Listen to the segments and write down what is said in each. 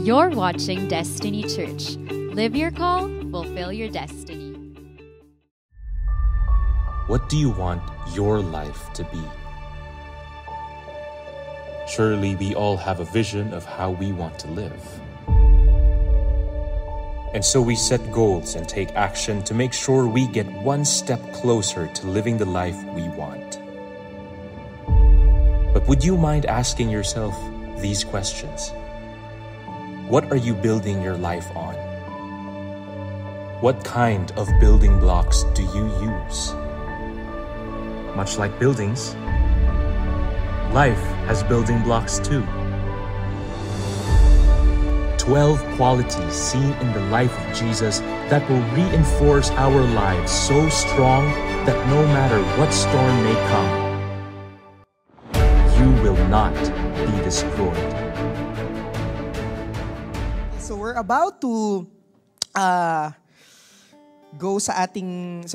You're watching Destiny Church. Live your call, fulfill your destiny. What do you want your life to be? Surely we all have a vision of how we want to live. And so we set goals and take action to make sure we get one step closer to living the life we want. But would you mind asking yourself these questions? What are you building your life on? What kind of building blocks do you use? Much like buildings, life has building blocks too. 12 qualities seen in the life of Jesus that will reinforce our lives so strong that no matter what storm may come, you will not be destroyed. So we're about to go sa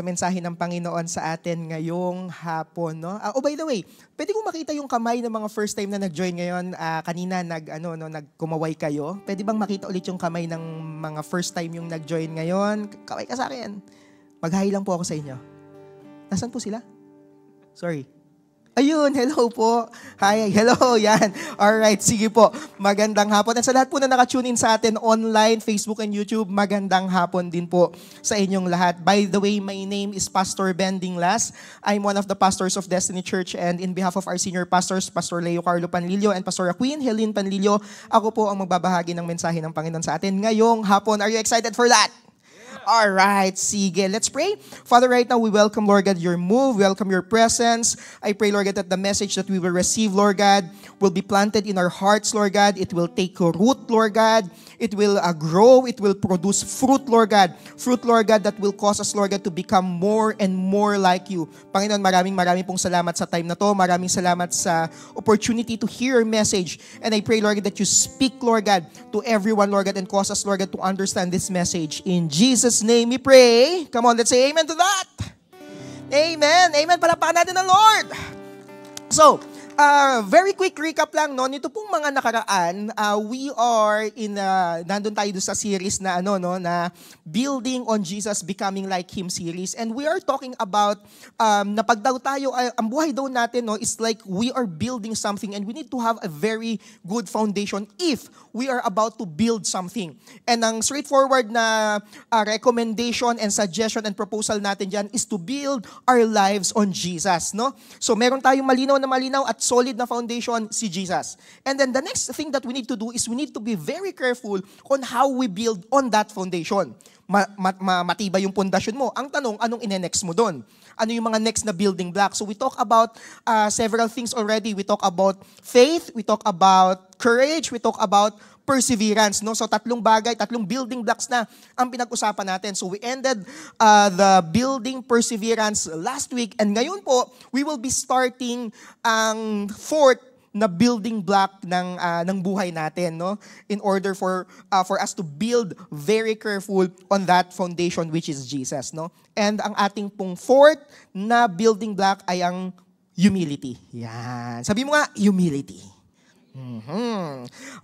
mensahe ng Panginoon sa atin ngayong hapon, no? By the way, pwede kong makita yung kamay ng mga first time na nag-join ngayon. Kanina nagkumaway kayo. Pwede bang makita ulit yung kamay ng mga first time yung nag-join ngayon? Kaway ka sa akin. Mag-hi lang po ako sa inyo. Nasaan po sila? Sorry. Ayun, hello po. Hi, hello, yan. Alright, sige po. Magandang hapon. At sa lahat po na nakatune in sa atin online, Facebook and YouTube, magandang hapon din po sa inyong lahat. By the way, my name is Pastor Ben Dinglas. I'm one of the pastors of Destiny Church, and in behalf of our senior pastors, Pastor Leo Carlo Panlilio and Pastor Queen Helene Panlilio, ako po ang magbabahagi ng mensahe ng Panginoon sa atin ngayong hapon. Are you excited for that? All right, sige. Let's pray. Father, right now we welcome, Lord God, your move. Welcome your presence. I pray, Lord God, that the message that we will receive, Lord God, will be planted in our hearts, Lord God. It will take root, Lord God. It will grow. It will produce fruit, Lord God. Fruit, Lord God, that will cause us, Lord God, to become more and more like you. Panginoon, maraming pong salamat sa time na to. Maraming salamat sa opportunity to hear your message. And I pray, Lord God, that you speak, Lord God, to everyone, Lord God, and cause us, Lord God, to understand this message. In Jesus' name we pray. Come on, let's say amen to that. Amen. Amen. Palapakan natin ang Lord. So, very quick recap lang, no? Nito pong mga nakaraan, we are nandun tayo sa series na na Building on Jesus, Becoming Like Him series. And we are talking about na pag daw tayo, ang buhay daw natin, no, is like we are building something and we need to have a very good foundation if we are about to build something. And ang straightforward na recommendation and suggestion and proposal natin dyan is to build our lives on Jesus, no? So meron tayong malinaw at solid na foundation, si Jesus. And then the next thing that we need to do is we need to be very careful on how we build on that foundation. Matibay yung pundasyon mo. Ang tanong, anong ine-next mo doon? Ano yung mga next na building blocks? So we talk about several things already. We talk about faith, we talk about courage, we talk about perseverance, no? So tatlong building blocks na ang pinag-usapan natin. So we ended the building perseverance last week, and ngayon po we will be starting ang fourth na building block ng buhay natin, no? In order for us to build very careful on that foundation which is Jesus, no? And ang ating pong fourth na building block ay ang humility. Yan. Sabi mo nga, humility.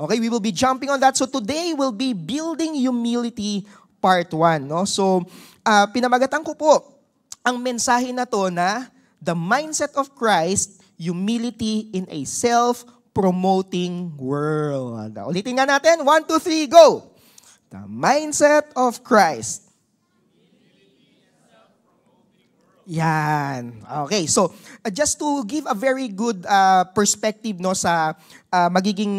Okay, we will be jumping on that. So today will be Building Humility Part 1. No? So pinamagatan ko po ang mensahe na to na The Mindset of Christ, Humility in a Self-Promoting World. Ulitin nga natin. 1, 2, 3, go! The Mindset of Christ. Yan. Okay, so just to give a very good perspective, no, sa magiging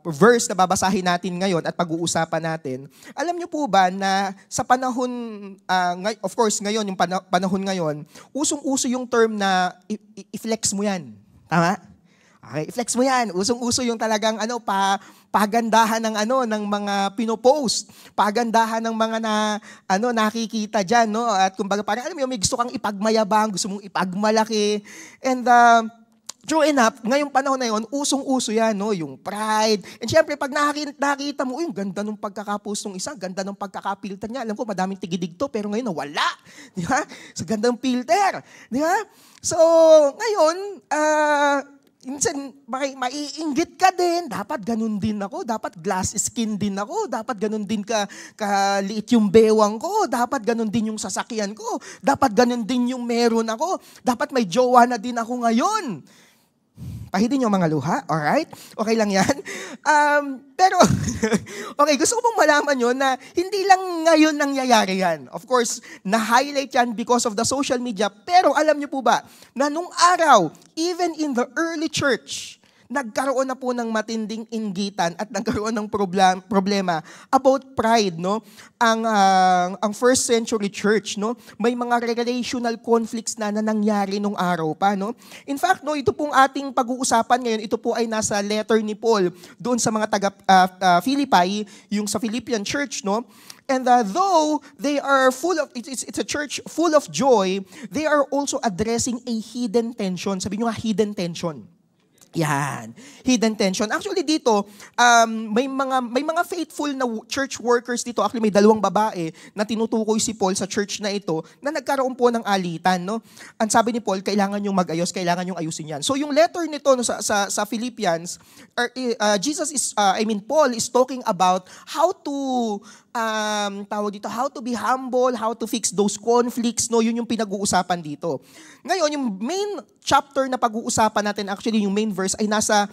verse na babasahin natin ngayon at pag-uusapan natin. Alam niyo po ba na sa panahon, of course ngayon, yung panahon ngayon, usong-uso yung term na i-flex mo yan. Tama? Okay, i-flex mo yan. Usong-uso yung talagang pagandahan ng mga pinopost, pagandahan ng mga nakikita diyan, no? At kumbaga parang alam mo, may gusto kang ipagmayabang, gusto mong ipagmalaki. And true enough, ngayong panahon na 'yon, usong-uso 'yan, no, yung pride. And syempre pag nakita mo, yung ganda ng pagkakapost ng isa, ganda ng pagkakapilter niya. Alam ko madaming tigidig to, pero ngayon nawala. Di ba? Sa ganda ng filter. Di ba? So, ngayon, minsan, maiinggit ka din, dapat ganun din ako, dapat glass skin din ako, dapat ganun din kaliit yung bewang ko, dapat ganun din yung sasakyan ko, dapat ganun din yung meron ako, dapat may jowa na din ako ngayon. Pahidin yung mga luha, alright? Okay lang yan. Pero, okay, gusto ko pong malaman yun na hindi lang ngayon nangyayari yan. Of course, na-highlight yan because of the social media. Pero alam niyo po ba, na nung araw, even in the early church, nagkaroon na po ng matinding inggitan at nagkaroon ng problema about pride, no? Ang first century church, no? May mga relational conflicts na nangyari nung araw pa, no? In fact, no, ito pong ating pag-uusapan ngayon, ito po ay nasa letter ni Paul doon sa mga taga Philippi, yung sa Philippian church, no? And though they are it's a church full of joy, they are also addressing a hidden tension. Sabi nyo nga, hidden tension. Yan. Hidden tension. Actually dito, may mga faithful na church workers dito. Actually may 2 babae na tinutukoy si Paul sa church na ito na nagkaroon po ng alitan, no? Ang sabi ni Paul, kailangan yung mag-ayos, kailangan yung ayusin yan. So yung letter nito no, sa Philippians, Paul is talking about how to how to be humble, how to fix those conflicts, no? Yun yung pinag-uusapan dito. Ngayon, yung main chapter na pag-uusapan natin, actually yung main verse ay nasa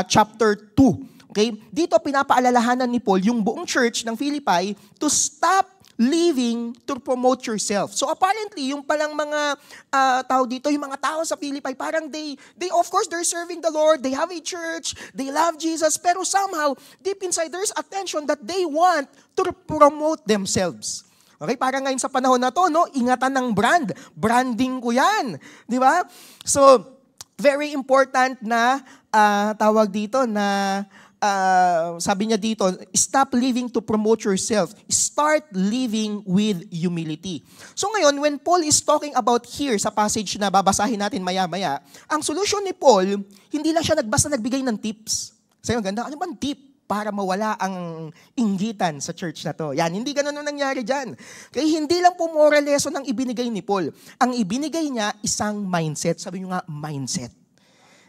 chapter 2. Okay? Dito pinapaalalahanan ni Paul yung buong church ng Philippi to stop living to promote yourself. So apparently, yung palang mga yung mga tao sa Philippi, parang they of course, they're serving the Lord, they have a church, they love Jesus, pero somehow, deep inside, there's a tension that they want to promote themselves. Okay, parang ngayon sa panahon na to, no, ingatan ng branding ko yan. Di ba? So, very important na, sabi niya dito, stop living to promote yourself. Start living with humility. So ngayon, when Paul is talking about here sa passage na babasahin natin maya-maya, ang solusyon ni Paul, hindi lang siya nagbigay ng tips. Sabi, ganda, ano bang tip para mawala ang inggitan sa church na to? Yan, hindi ganun ang nangyari dyan. Kaya hindi lang po moral lesson ang ibinigay ni Paul. Ang ibinigay niya, isang mindset. Sabi niyo nga, mindset.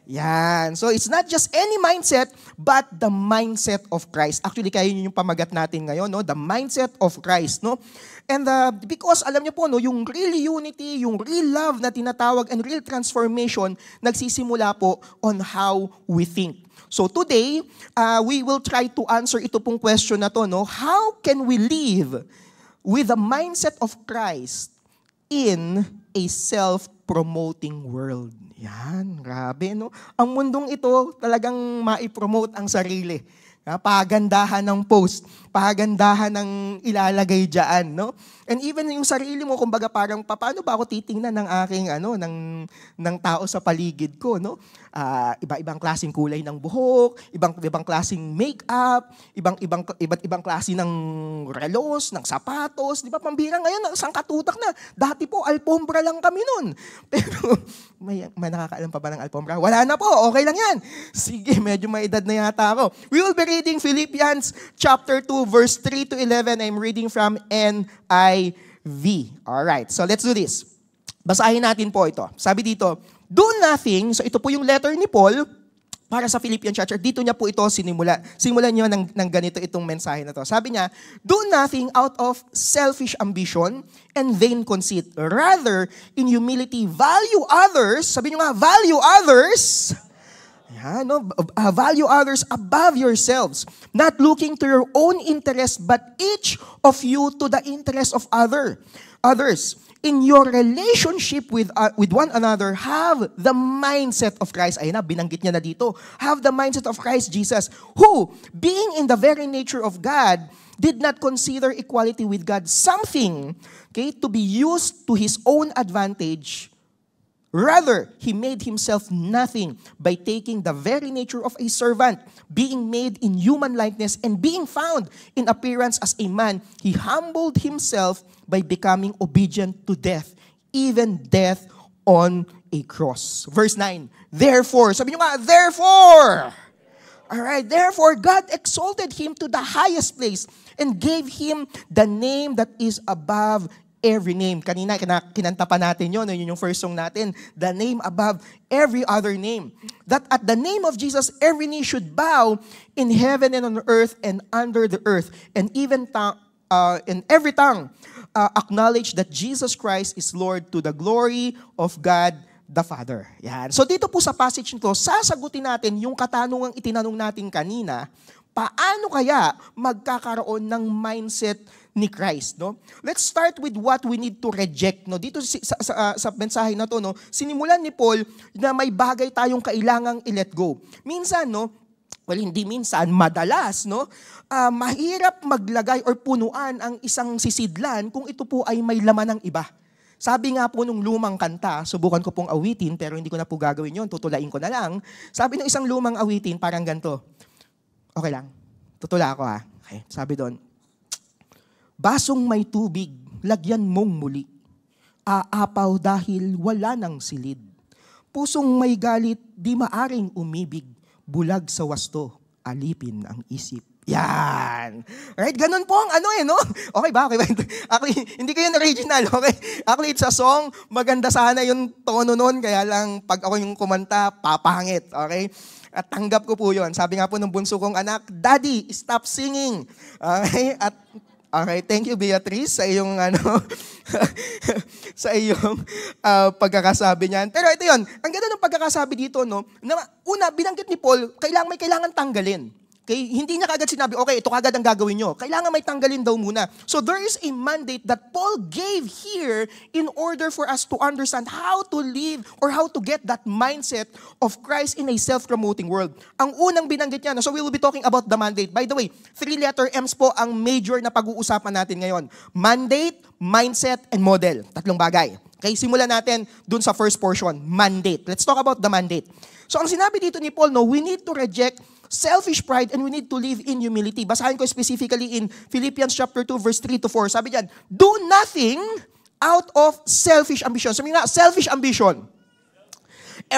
Yan. So it's not just any mindset, but the mindset of Christ. Actually, kaya yun yung pamagat natin ngayon, no? The mindset of Christ, no? And because alam niyo po, no, yung real unity, yung real love na tinatawag and real transformation, nagsisimula po on how we think. So today, we will try to answer ito pong question na to, no? How can we live with the mindset of Christ in a self-promoting world? Yan, grabe, no? Ang mundong ito talagang maipromote ang sarili. Pagandahan ng post, pagandahan ng ilalagay dyan, no? And even yung sarili mo, kumbaga parang, paano ba ako titingnan ng aking, ng tao sa paligid ko, no? Iba-ibang klaseng kulay ng buhok, ibang klaseng makeup, iba't ibang klase ng relos, ng sapatos, di ba? Pambira ngayon, sangkatutak na. Dati po, alpombra lang kami nun. Pero, may nakakaalam pa ba ng alpombra? Wala na po, okay lang yan. Sige, medyo may edad na yata ako. We will be reading Philippians chapter 2, verse 3 to 11. I'm reading from NIV. Alright, so let's do this. Basahin natin po ito. Sabi dito, do nothing, so ito po yung letter ni Paul para sa Philippian church. Dito niya po ito simulan niyo ng ganito itong mensahe na to. Sabi niya, do nothing out of selfish ambition and vain conceit. Rather, in humility, value others. Sabi niyo nga, value others. Yan, no? Value others above yourselves. Not looking to your own interest, but each of you to the interest of others. In your relationship with one another, have the mindset of Christ. Ayun na, binanggit niya na dito. Have the mindset of Christ Jesus, who, being in the very nature of God, did not consider equality with God something, okay, to be used to his own advantage. Rather, he made himself nothing by taking the very nature of a servant, being made in human likeness and being found in appearance as a man. He humbled himself by becoming obedient to death, even death on a cross. Verse 9, therefore, sabi nyo nga, therefore! Alright, therefore, God exalted him to the highest place and gave him the name that is above every name. Kanina, kinanta pa natin yun yung first song natin. The name above every other name. That at the name of Jesus, every knee should bow in heaven and on earth and under the earth. And even in every tongue acknowledge that Jesus Christ is Lord to the glory of God the Father. Yan. So dito po sa passage nito, sasagutin natin yung katanungang itinanong natin kanina, paano kaya magkakaroon ng mindset ni Christ, no? Let's start with what we need to reject, no? Dito sa mensahe na to, no, sinimulan ni Paul na may bagay tayong kailangang i-let go. Minsan, no, well, hindi minsan, madalas, no, mahirap maglagay or punuan ang isang sisidlan kung ito po ay may laman ng iba. Sabi nga po nung lumang kanta, subukan ko pong awitin, pero hindi ko na po gagawin yun, tutulain ko na lang. Sabi ng isang lumang awitin, parang ganito. Okay lang, tutula ako ha. Okay. Sabi doon, basong may tubig, lagyan mong muli. Aapaw dahil wala nang silid. Pusong may galit, di maaring umibig. Bulag sa wasto, alipin ang isip. Yan. Right? Ganun po ang no? Okay ba? Okay ba? Actually, hindi ko yun original, okay? Actually, it's a song. Maganda sana yung tono nun, kaya lang pag ako yung kumanta, papangit, okay? At tanggap ko po yun. Sabi nga po ng bunso kong anak, Daddy, stop singing. Okay? At okay, thank you Beatrice sa iyong sa iyong pagkakasabi niyan. Pero ito 'yon. Ang ganda ng pagkakasabi dito, no, na una binanggit ni Paul, kailangan tanggalin. Okay? Hindi niya kagad sinabi, okay, ito kagad ang gagawin nyo. Kailangan may tanggalin daw muna. So there is a mandate that Paul gave here in order for us to understand how to live or how to get that mindset of Christ in a self-promoting world. Ang unang binanggit niya, so we will be talking about the mandate. By the way, 3-letter M's po ang major na pag-uusapan natin ngayon. Mandate, mindset, and model. 3 bagay. Okay, simulan natin dun sa first portion, mandate. Let's talk about the mandate. So ang sinabi dito ni Paul, no, we need to reject selfish pride and we need to live in humility. Basahin ko specifically in Philippians chapter 2 verse 3 to 4. Sabi diyan, do nothing out of selfish ambition. Sabi nga, selfish ambition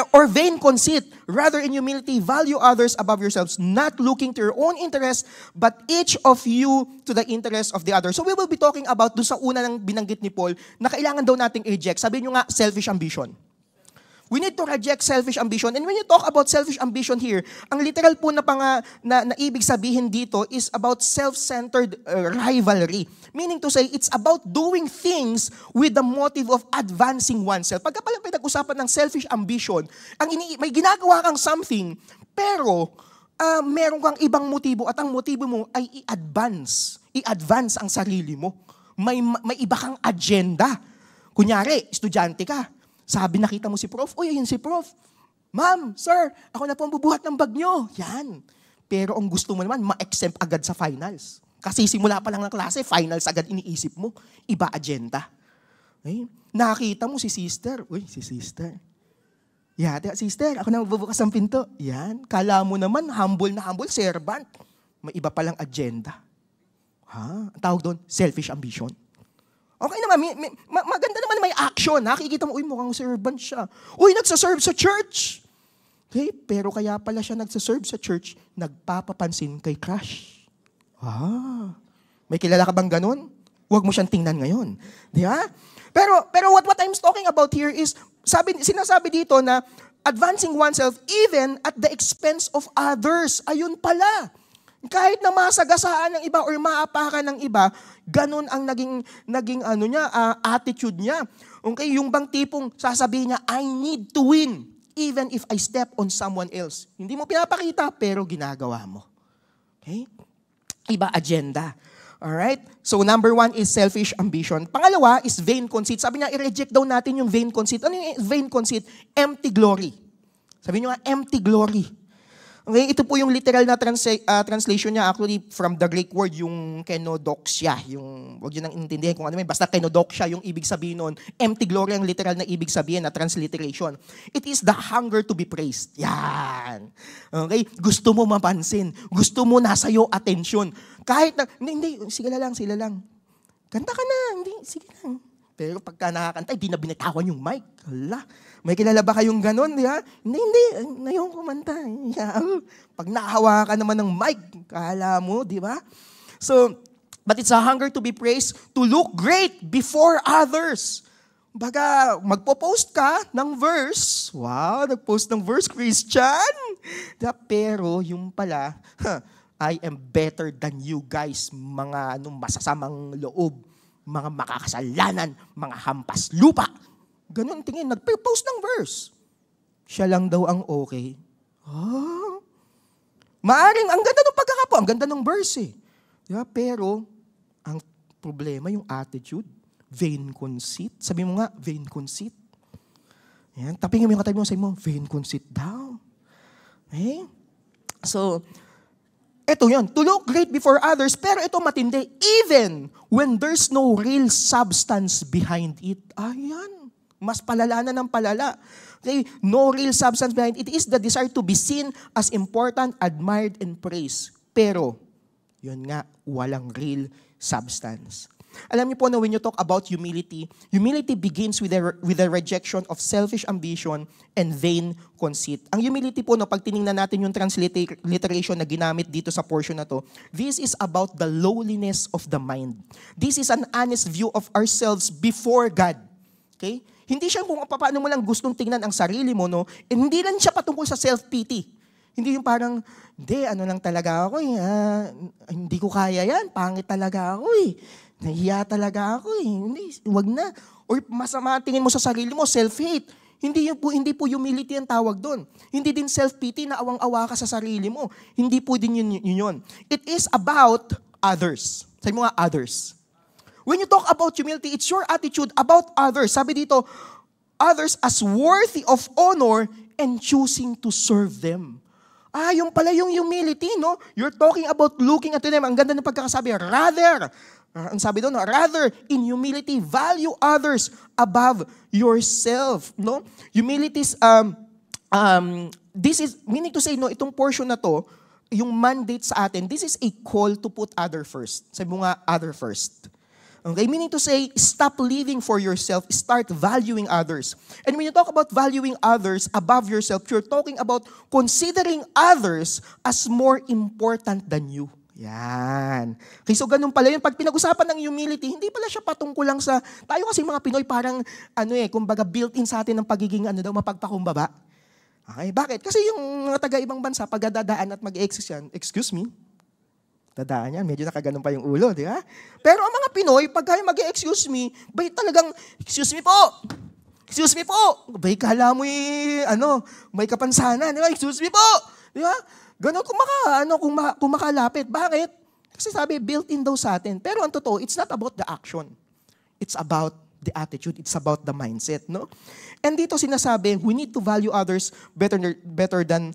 or vain conceit. Rather in humility, value others above yourselves, not looking to your own interest, but each of you to the interest of the other. So we will be talking about doon sa una ng binanggit ni Paul na kailangan daw nating reject. Sabi nyo nga, selfish ambition. We need to reject selfish ambition. And when you talk about selfish ambition here, ang literal po na ibig sabihin dito is about self-centered rivalry. Meaning to say, it's about doing things with the motive of advancing oneself. Pagka palang pinag-usapan ng selfish ambition, may ginagawa kang something, pero meron kang ibang motibo at ang motibo mo ay i-advance ang sarili mo. May iba kang agenda. Kunyari, estudyante ka. Sabi, nakita mo si Prof, yun si Prof. Ma'am, sir, ako na po ang bubuhat ng bag nyo. Yan. Pero ang gusto mo naman, ma-exempt agad sa finals. Kasi simula pa lang ng klase, finals agad iniisip mo. Iba agenda. Okay? Nakita mo si sister. Si sister. Yate, sister, ako na magbubukas ng pinto. Yan. Kala mo naman, humble na humble, servant. May iba palang agenda. Ang tawag doon, selfish ambition. Okay naman, maganda naman may action. Nakikita mo, mukhang servant siya. Nagsaserve sa church. Okay, pero kaya pala siya nagsaserve sa church, nagpapapansin kay crush. May kilala ka bang ganun? Huwag mo siyang tingnan ngayon. Di ba? Pero what I'm talking about here is, sinasabi dito na advancing oneself even at the expense of others. Ayun pala. Kahit na masagasaan ng iba or maapakan ng iba, ganun ang naging attitude niya. Okay, yung bang tipong sasabihin niya, I need to win even if I step on someone else. Hindi mo pinapakita pero ginagawa mo. Okay? Iba agenda. Alright? So number 1 is selfish ambition. Pangalawa is vain conceit. Sabi niya, i-reject daw natin yung vain conceit. Ano yung vain conceit? Empty glory. Sabi niyo nga, empty glory. Okay, ito po yung literal na translation niya actually from the Greek word, yung kenodoxia. Huwag yun ang intindihin kung ano may, basta kenodoxia yung ibig sabihin nun. Empty glory ang literal na ibig sabihin na transliteration. It is the hunger to be praised. Yan. Okay, gusto mo mapansin. Gusto mo nasa iyo attention. Kahit na, hindi, sila lang. Kanta ka na, hindi, sige lang. Pero pagka nakakanta, hindi na binatawan yung mic. Hala, may kilala ba kayong ganon? Di ba? Hindi, ngayon kumanta. Pag nakahawakan naman ng mic, kala mo, di ba? So, But it's a hunger to be praised, to look great before others. Baga, magpo-post ka ng verse. Wow, nag-post ng verse, Christian. Pero yung pala, I am better than you guys, mga masasamang loob, mga makakasalanan, mga hampas lupa. Ganun tingin, nag-post ng verse. Siya lang daw ang okay. Maaring, ang ganda ng pagkakapo, ang ganda ng verse eh. Pero, ang problema, yung attitude, vain conceit. Sabi mo nga, vain conceit. Yan, tapingin mo yung katabi mo, sabi mo, vain conceit daw. Okay? So, eto yun, to look great before others, pero ito matindi, even when there's no real substance behind it. Ayan, mas palala na ng palala. Okay? No real substance behind it. It is the desire to be seen as important, admired, and praised. Pero, yun nga, walang real substance. Alam niyo po na when you talk about humility begins with the rejection of selfish ambition and vain conceit. Ang humility po, pag tinignan natin yung transliteration na ginamit dito sa portion na to, this is about the lowliness of the mind. This is an honest view of ourselves before God. Okay? Hindi siya kung paano mo lang gustong tingnan ang sarili mo, and hindi lang siya patungkol sa self-pity. Hindi yung parang, hindi, lang talaga ako hindi ko kaya yan, pangit talaga ako nahiya talaga ako hindi, wag na. Or masama tingin mo sa sarili mo, self-hate. Hindi po humility ang tawag doon. Hindi din self-pity na awang-awa ka sa sarili mo. Hindi po din yun. It is about others. Sabi mo nga, others. When you talk about humility, it's your attitude about others. Sabi dito, others as worthy of honor and choosing to serve them. Yung pala yung humility, You're talking about looking at them. Ang ganda ng pagkakasabi, ang sabi doon, rather, in humility, value others above yourself. Humility is, this is, meaning to say, itong portion na to, yung mandate sa atin, this is a call to put other first. Sabi mo nga, other first. Okay, meaning to say, stop living for yourself, start valuing others. And when you talk about valuing others above yourself, you're talking about considering others as more important than you. Yan. Okay, so ganun pala yun. Pag pinag-usapan ng humility, hindi pala siya patungkol lang sa, tayo kasi mga Pinoy parang, kumbaga built-in sa atin ng pagiging, mapagpakumbaba. Okay, bakit? Kasi yung mga taga-ibang bansa, pag dadaan at mag-exist yan, excuse me, dadaan yan, medyo nakaganon pa yung ulo, di ba? Pero ang mga Pinoy, pag kayo mag-excuse me, bay talagang, excuse me po, bay kala mo may kapansanan, di ba? Excuse me po, di ba? Ganon kung makalapit. Bakit? Kasi sabi, built-in daw sa atin. Pero ang totoo, it's not about the action. It's about the attitude. It's about the mindset, And dito sinasabi, we need to value others better than,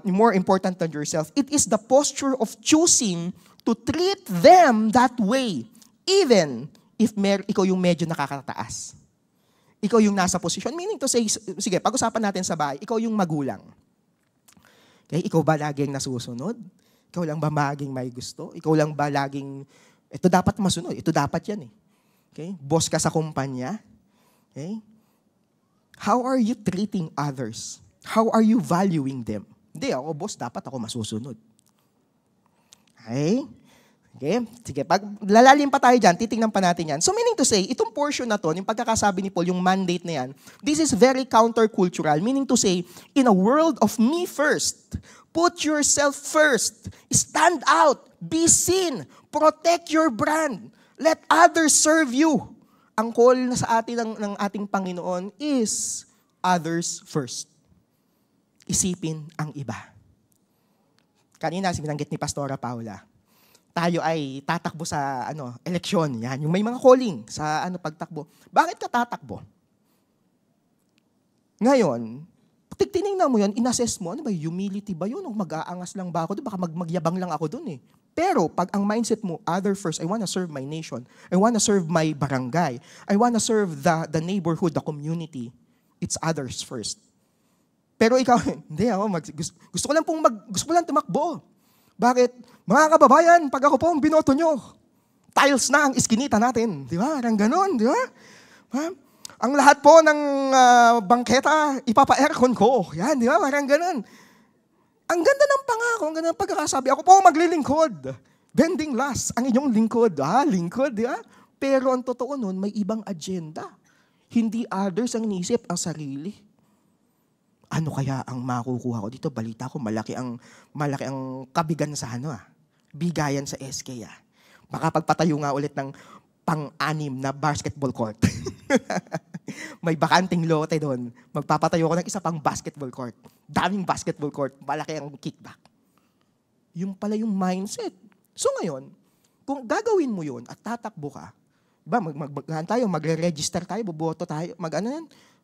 more important than yourself. It is the posture of choosing to treat them that way, even if ikaw yung medyo nakakataas. Ikaw yung nasa posisyon. Meaning to say, sige, pag-usapan natin sa bahay, ikaw yung magulang. Okay, ikaw ba laging nasusunod? Ikaw lang ba maging may gusto? Ikaw lang ba laging, ito dapat masunod, ito dapat yan Okay? Boss ka sa kumpanya. Okay? How are you treating others? How are you valuing them? Hindi, ako boss, dapat ako masusunod. Okay? Okay? Sige, pag lalalim pa tayo dyan, titingnan pa natin yan. So meaning to say, itong portion na to, yung pagkakasabi ni Paul, yung mandate na yan, this is very countercultural. Meaning to say, in a world of me first, put yourself first, stand out, be seen, protect your brand, let others serve you. Ang call na sa atin ng ating Panginoon is others first. Isipin ang iba. Kanina, sinanggit ni Pastora Paula, tayo ay tatakbo sa eleksyon. Yan, yung may mga calling sa pagtakbo. Bakit ka tatakbo? Ngayon, tinignan mo yun, inassess mo, ba, humility ba yun? O mag-aangas lang ba ako? Baka magyabang lang ako dun Pero pag ang mindset mo, other first, I want to serve my nation. I want to serve my barangay. I want to serve the neighborhood, the community. It's others first. Pero ikaw, hindi ako, gusto ko lang tumakbo. Bakit? Mga kababayan, pag ako po ang binoto nyo, tiles na ang iskinita natin. Di ba? Parang ganon, di ba? Ang lahat po ng bangketa, ipapa-aircon ko. Yan, di ba? Parang ganon. Ang ganda ng pangako, ang ganda ng pagkakasabi. Ako po maglilingkod. Bending last, ang inyong lingkod. Lingkod, di ba? Pero ang totoo nun, may ibang agenda. Hindi others ang iniisip, ang sarili. Ano kaya ang makukuha ko dito? Balita ko, malaki ang kabigan sa bigayan sa SK. Baka pagpatayo nga ulit ng pang-anim na basketball court. May bakanting lote doon. Magpapatayo ko ng isa pang basketball court. Daming basketball court. Malaki ang kickback. Yung pala yung mindset. So ngayon, kung gagawin mo yun at tatakbo ka, magre-register tayo, boboto tayo,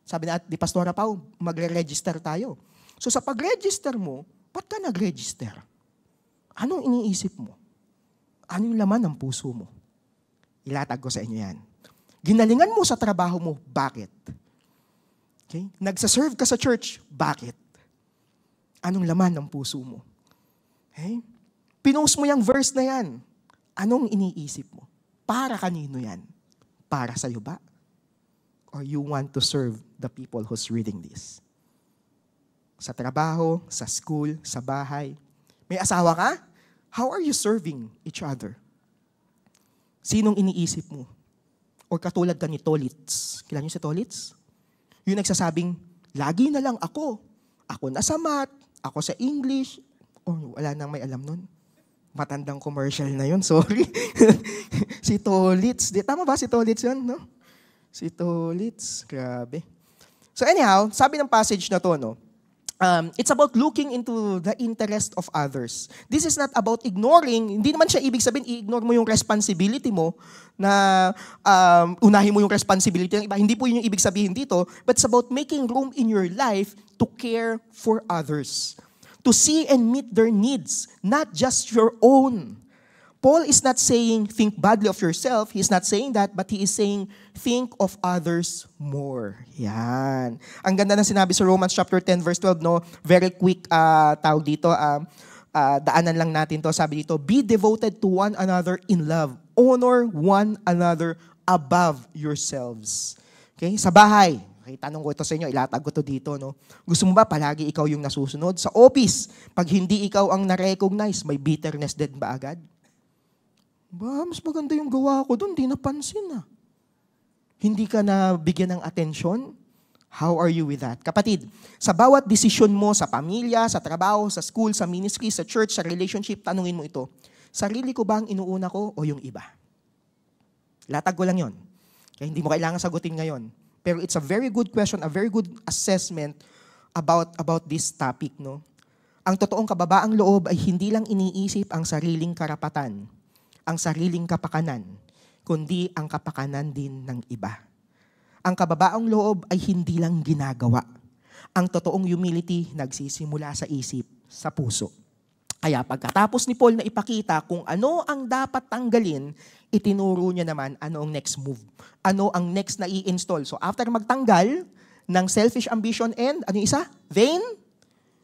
sabi na di Pastora Pao, magre-register tayo. So sa pag-register mo, ba't ka nag-register? Anong iniisip mo? Ano yung laman ng puso mo? Ilatag ko sa inyo yan. Ginalingan mo sa trabaho mo, bakit? Okay? Nagsaserve ka sa church, bakit? Anong laman ng puso mo? Okay? Pinost mo yung verse na yan. Anong iniisip mo? Para kanino yan? Para sa'yo ba? Or you want to serve the people who's reading this? Sa trabaho, sa school, sa bahay. May asawa ka? How are you serving each other? Sinong iniisip mo? Or katulad ka ni Tolitz. Kilala niyo si Tolitz? Yung nagsasabing, lagi na lang ako. Ako na sa math, ako sa English. Wala nang may alam nun. Matandang commercial na yun, sorry. Si Tolitz. Tama ba si Tolitz yun, no? Si Tolitz. Grabe. So anyhow, sabi ng passage na to, it's about looking into the interest of others. This is not about ignoring. Hindi naman siya ibig sabihin, i-ignore mo yung responsibility mo na unahin mo yung responsibility ng iba. Hindi po yun yung ibig sabihin dito. But it's about making room in your life to care for others. To see and meet their needs, not just your own. Paul is not saying, think badly of yourself. He's not saying that, but he is saying, think of others more. Yan. Ang ganda ng sinabi sa Romans chapter 10, verse 12, no? Very quick tawag dito. Daanan lang natin to. Sabi dito, be devoted to one another in love. Honor one another above yourselves. Okay? Sa bahay. Okay, tanong ko ito sa inyo, ilatag ko to dito, no? Gusto mo ba palagi ikaw yung nasusunod? Sa office, pag hindi ikaw ang na-recognize, may bitterness din ba agad? Mas maganda yung gawa ko doon, di napansin Hindi ka na bigyan ng atensyon? How are you with that? Kapatid, sa bawat desisyon mo sa pamilya, sa trabaho, sa school, sa ministry, sa church, sa relationship, tanungin mo ito, sarili ko ba ang inuuna ko o yung iba? Latag ko lang yon. Kaya hindi mo kailangan sagutin ngayon. Pero it's a very good question, a very good assessment about this topic, no? Ang totoong kababaang loob ay hindi lang iniisip ang sariling karapatan, ang sariling kapakanan, kundi ang kapakanan din ng iba. Ang kababaang loob ay hindi lang ginagawa. Ang totoong humility nagsisimula sa isip, sa puso. Kaya pagkatapos ni Paul na ipakita kung ano ang dapat tanggalin, itinuro niya naman ano ang next move. Ano ang next na i-install. So after magtanggal ng selfish ambition and, ano yung isa? Vain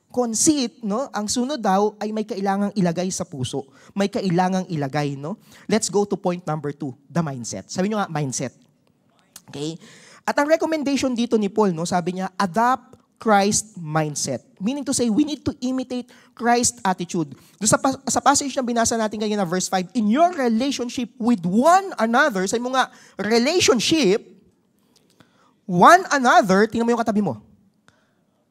conceit, no? Ang sunod daw ay may kailangang ilagay sa puso. May kailangang ilagay, no? Let's go to point number 2, the mindset. Sabi nyo nga, mindset. Okay? At ang recommendation dito ni Paul, no, sabi niya, adopt Christ mindset. Meaning to say, we need to imitate Christ attitude. Doon sa passage na binasa natin kanina, verse 5, in your relationship with one another, sabi mo nga, relationship, one another, tingnan mo yung katabi mo.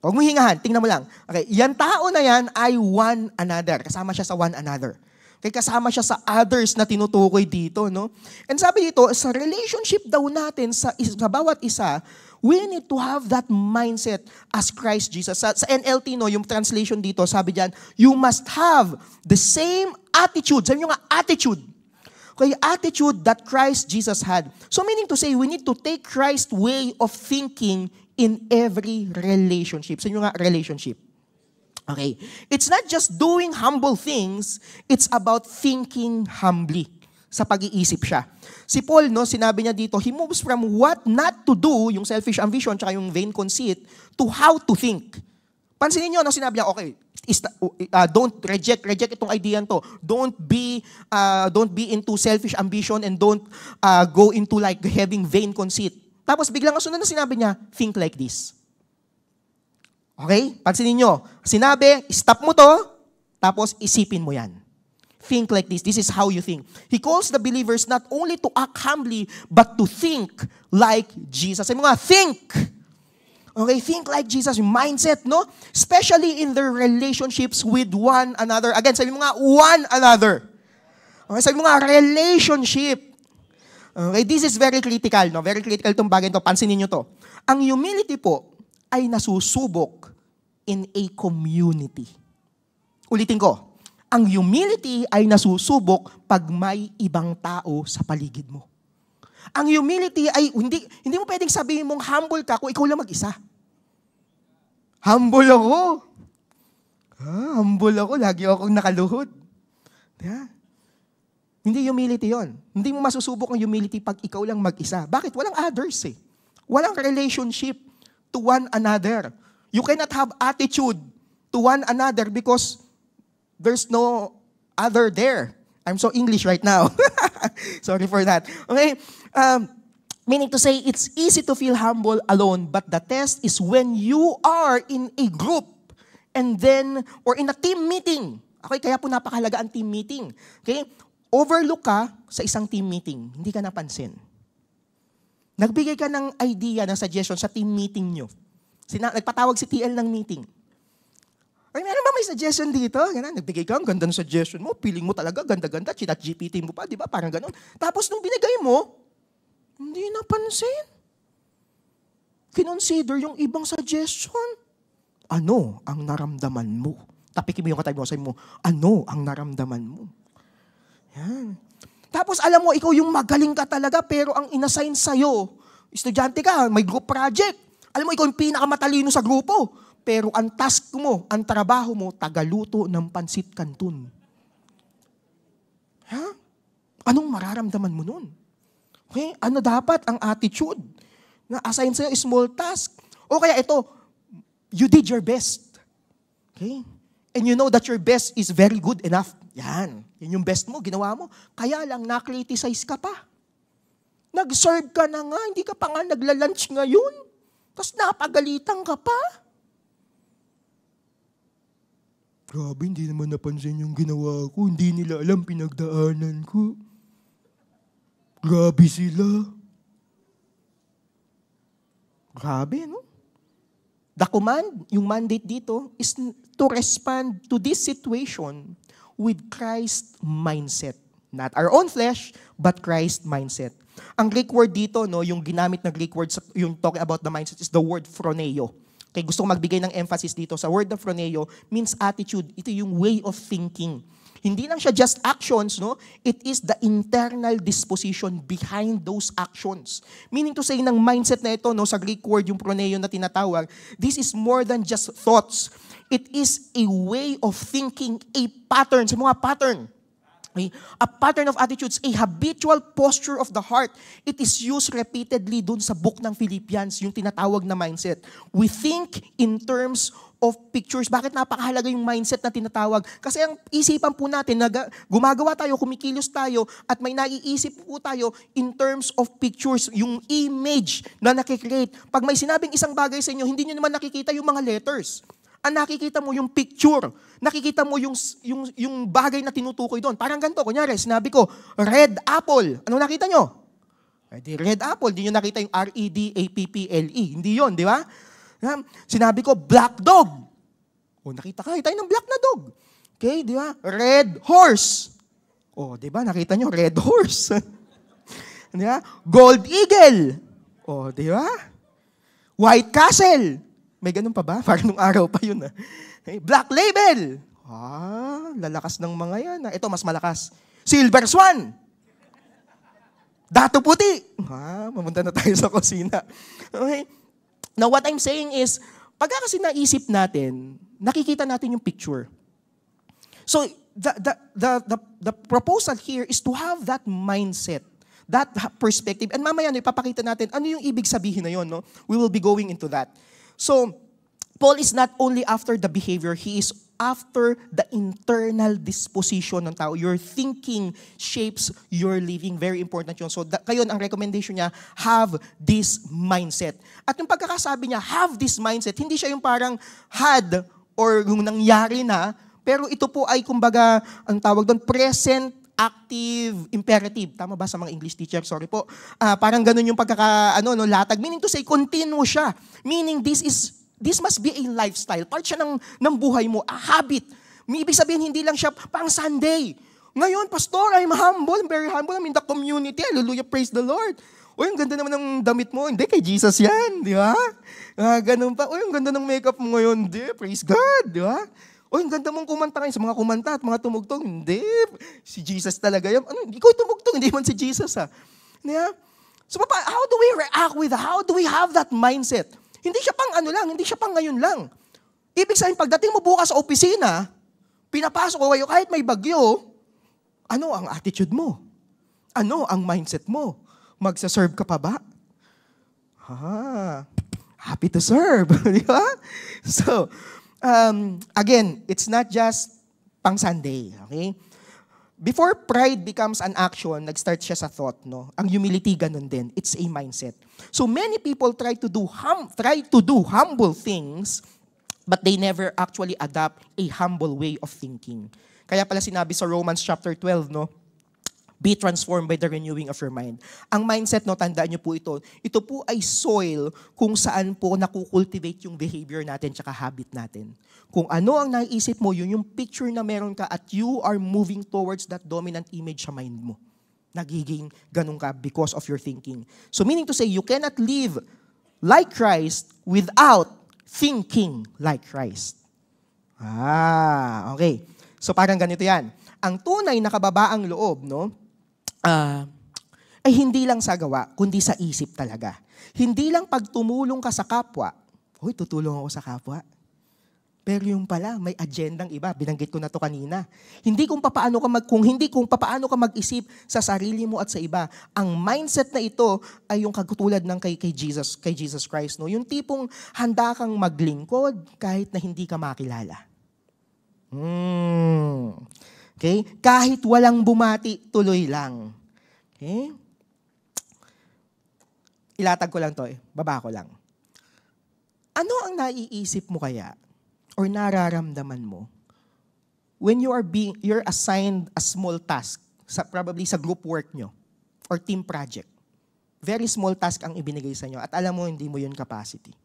Huwag mo hingahan, tingnan mo lang. Okay, yan tao na yan ay one another. Kasama siya sa one another. Okay, kasama siya sa others na tinutukoy dito, no? And sabi dito, sa relationship daw natin, sa bawat isa, we need to have that mindset as Christ Jesus. Sa NLT, no, yung translation dito, sabi diyan, you must have the same attitude. Sabi nyo nga, attitude. Okay, attitude that Christ Jesus had. So meaning to say, we need to take Christ's way of thinking in every relationship. Sabi nyo nga, relationship. Okay, it's not just doing humble things, it's about thinking humbly. Sa pag-iisip siya. Si Paul, no, sinabi niya dito, he moves from what not to do, yung selfish ambition, tsaka yung vain conceit, to how to think. Pansinin niyo, no, sinabi niya, okay, don't reject itong idea to. Don't be into selfish ambition and don't go into like having vain conceit. Tapos biglang kasunod na sinabi niya, think like this. Okay? Pansinin niyo, sinabi, stop mo to, tapos isipin mo yan. think like this. This is how you think. He calls the believers not only to act humbly, but to think like Jesus. Sabi mo nga, think. Okay, think like Jesus. Yung mindset, no? Especially in their relationships with one another. Again, sabi mo nga, one another. Okay, sabi mo nga, relationship. Okay, this is very critical, no? Very critical itong bagay ito. Pansinin nyo to. Ang humility po ay nasusubok in a community. Ulitin ko. Ang humility ay nasusubok pag may ibang tao sa paligid mo. Ang humility ay, hindi mo pwedeng sabihin mong humble ka kung ikaw lang mag-isa. Humble ako. Humble ako. Lagi akong nakaluhod. Yeah. Hindi humility yon. Hindi mo masusubok ang humility pag ikaw lang mag-isa. Bakit? Walang others eh. Walang relationship to one another. You cannot have attitude to one another because there's no other there. I'm so English right now. Sorry for that. Okay? Meaning to say, it's easy to feel humble alone, but the test is when you are in a group and then, or in a team meeting. Okay? Kaya po napakahalaga ang team meeting. Okay? Overlook ka sa isang team meeting. Hindi ka napansin. Nagbigay ka ng idea, ng suggestion sa team meeting nyo. Nagpatawag si TL ng meeting. Ay, meron ba may suggestion dito? Ganun, nagbigay ka, ang ganda ng suggestion mo, feeling mo talaga, ganda-ganda, chinat GPT mo pa, di ba? Parang ganun. Tapos nung binigay mo, hindi napansin. Kinonsider yung ibang suggestion. Ano ang naramdaman mo? Tapikin mo yung katabi mo, sabi mo, ano ang naramdaman mo? Yan. Tapos alam mo, ikaw yung magaling ka talaga, pero ang inassign sa'yo, estudyante ka, may group project. Alam mo, ikaw yung pinakamatalino sa grupo. Pero ang task mo, ang trabaho mo, tagaluto ng pansit canton. Ha? Anong mararamdaman mo nun? Okay? Ano dapat ang attitude? Na assign sa'yo small task. O kaya ito, you did your best. Okay? And you know that your best is very good enough. Yan. Yan yung best mo, ginawa mo. Kaya lang, na-criticize ka pa. Nag-serve ka na nga, hindi ka pa nga nagla-lunch ngayon. Tapos napagalitan ka pa. Grabe, hindi naman napansin yung ginawa ko. Hindi nila alam pinagdaanan ko. Grabe sila. Grabe, no? The command, yung mandate dito, is to respond to this situation with Christ mindset. Not our own flesh, but Christ mindset. Ang Greek word dito, no, yung ginamit na Greek word, yung talking about the mindset, is the word phroneo. Okay, gusto ko magbigay ng emphasis dito. Sa word na phroneo means attitude. Ito yung way of thinking. Hindi lang siya just actions, no? It is the internal disposition behind those actions. Meaning to say, ng mindset na ito, no, sa Greek word, yung phroneo na tinatawag, this is more than just thoughts. It is a way of thinking, a pattern. Sa mga pattern. Okay? A pattern of attitudes, a habitual posture of the heart. It is used repeatedly dun sa book ng Philippians, yung tinatawag na mindset. We think in terms of pictures. Bakit napakahalaga yung mindset na tinatawag? Kasi ang isipan po natin, gumagawa tayo, kumikilos tayo, at may naiisip po tayo in terms of pictures, yung image na nakikreate. Pag may sinabing isang bagay sa inyo, hindi nyo naman nakikita yung mga letters. Ang nakikita mo yung picture. Nakikita mo yung bagay na tinutukoy doon. Parang ganito, kunyari, sinabi ko, red apple. Ano nakita nyo? Red apple. Hindi nyo nakita yung R-E-D-A-P-P-L-E. Hindi yon, di ba? Sinabi ko, black dog. O, nakita tayo ng black na dog. Okay, di ba? Red horse. O, di ba? Nakita nyo, red horse. Di ba? Gold eagle. O, di ba? White castle. May ganun pa ba? Parang nung araw pa yun. Okay. Black label. Lalakas ng mga yan. Ito, mas malakas. Silver swan. Dato puti. Mamunta na tayo sa kusina. Okay. Now, what I'm saying is, pagka kasi naisip natin, nakikita natin yung picture. So, the proposal here is to have that mindset, that perspective. And mamaya, ipapakita natin, ano yung ibig sabihin na yun, no? We will be going into that. So, Paul is not only after the behavior, he is after the internal disposition ng tao. Your thinking shapes your living. Very important yun. So, kayo ang recommendation niya, have this mindset. At yung pagkakasabi niya, have this mindset, hindi siya yung parang had or yung nangyari na, Pero ito po ay kumbaga, ang tawag doon, present active imperative. Tama ba sa mga English teacher? Sorry po. Parang ganun yung latag. Meaning to say, continue siya. Meaning this must be a lifestyle. Part siya ng buhay mo, a habit. May ibig sabihin, hindi lang siya pang Sunday. Ngayon, Pastor, I'm humble, I'm very humble. I'm in the community. Hallelujah, praise the Lord. Uy, ang ganda naman ng damit mo. Hindi, kay Jesus yan. Di ba? Ganun pa. Uy, ang ganda ng makeup mo ngayon. Hindi, praise God. Di ba? Uy, ang ganda mong kumanta ngayon sa mga kumanta at mga tumugtong. Hindi, si Jesus talaga yan. Ikaw tumugtong, hindi man si Jesus ha. Yeah? So, how do we react with that? How do we have that mindset? Hindi siya pang hindi siya pang ngayon lang. Ibig sabihin, pagdating mo bukas sa opisina, pinapasok ko kayo kahit may bagyo, ano ang attitude mo? Ano ang mindset mo? Magsaserve ka pa ba? Happy to serve. Di ba? So, again, it's not just pang Sunday. Okay? Before pride becomes an action, nag-start siya sa thought. No? Ang humility, ganun din. It's a mindset. So many people try to do humble things, but they never actually adopt a humble way of thinking. Kaya pala sinabi sa Romans chapter 12, no? Be transformed by the renewing of your mind. Ang mindset, no, tandaan niyo po ito po ay soil kung saan po nakukultivate yung behavior natin tsaka habit natin. Kung ano ang naiisip mo, yun yung picture na meron ka at you are moving towards that dominant image sa mind mo. Nagiging ganun ka because of your thinking. So meaning to say, you cannot live like Christ without thinking like Christ. Okay. So parang ganito yan. Ang tunay na kababaang loob, no, ay hindi lang sa gawa, kundi sa isip talaga. Hindi lang pag tumulong ka sa kapwa, tutulong ako sa kapwa. Pero yung pala, may agendang iba. Binanggit ko na to kanina. Hindi kung papaano ka mag-isip sa sarili mo at sa iba. Ang mindset na ito ay yung kagutulad ng kay Jesus Christ. No? Yung tipong handa kang maglingkod kahit na hindi ka makilala. Okay? Kahit walang bumati, tuloy lang. Okay? Ilatag ko lang to baba ko lang. Ano ang naiisip mo kaya or nararamdaman mo when you're assigned a small task, probably sa group work nyo or team project? Very small task ang ibinigay sa inyo at alam mo hindi mo yun capacity.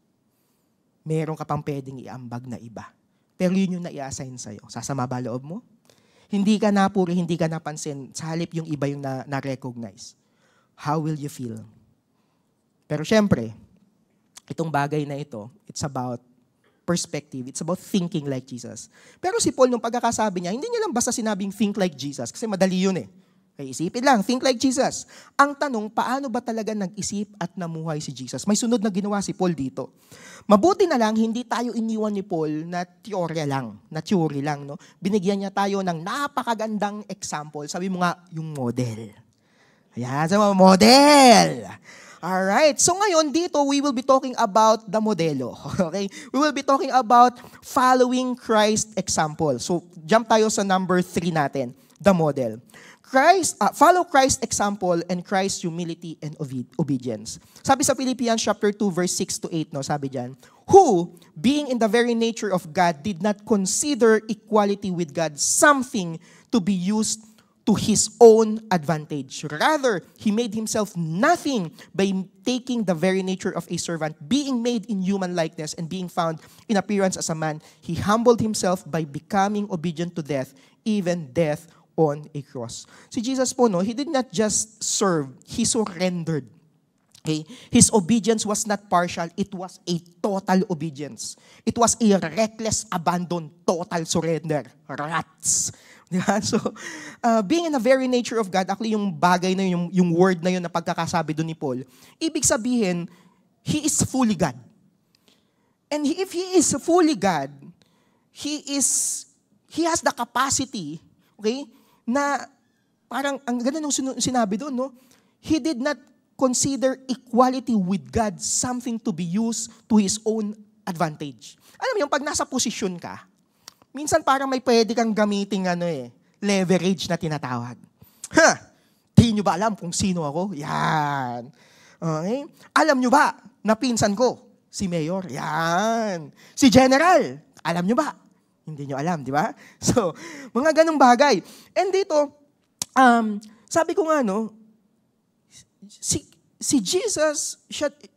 Meron ka pang pwedeng iambag na iba. Pero yun yung na-i-assign sa'yo. Sasama ba loob mo? Hindi ka napuri, hindi ka napansin. Sa halip yung iba yung na-recognize. How will you feel? Pero syempre, itong bagay na ito, it's about perspective. It's about thinking like Jesus. Pero si Paul, nung pagkakasabi niya, hindi niya lang basta sinabing think like Jesus. Kasi madali yun Okay, isipin lang, think like Jesus. Ang tanong, paano ba talaga nag-isip at namuhay si Jesus? May sunod na ginawa si Paul dito. Mabuti na lang, hindi tayo iniwan ni Paul na theory lang. No? Binigyan niya tayo ng napakagandang example. Sabi mo nga, yung model. Ayan, sabi mo, model. Alright, so ngayon dito, we will be talking about the modelo. Okay? We will be talking about following Christ's example. So, jump tayo sa number 3 natin, the model. Follow Christ's example and Christ's humility and obedience. Sabi sa Philippians chapter 2 verse 6 to 8, no, sabi diyan, who, being in the very nature of God, did not consider equality with God something to be used to his own advantage. Rather, he made himself nothing by taking the very nature of a servant, being made in human likeness and being found in appearance as a man. He humbled himself by becoming obedient to death, even death on a cross. Si Jesus po, no, he did not just serve, he surrendered. Okay? His obedience was not partial, it was a total obedience. It was a reckless abandon, total surrender. Rats. Diba? So, being in the very nature of God, actually yung bagay na yung word na yun na pagkakasabi doon ni Paul, ibig sabihin, he is fully God. And if he is fully God, he has the capacity, okay, na parang ang ganda nung sinabi doon, no? He did not consider equality with God something to be used to his own advantage. Alam mo yung pag nasa posisyon ka, minsan parang may pwede kang gamiting leverage na tinatawag. Di nyo ba alam kung sino ako? Yan. Okay? Alam nyo ba na pinsan ko? Si Mayor? Yan. Si General? Alam nyo ba? Hindi nyo alam, di ba? So, mga ganong bagay. And dito, sabi ko nga, no, si Jesus,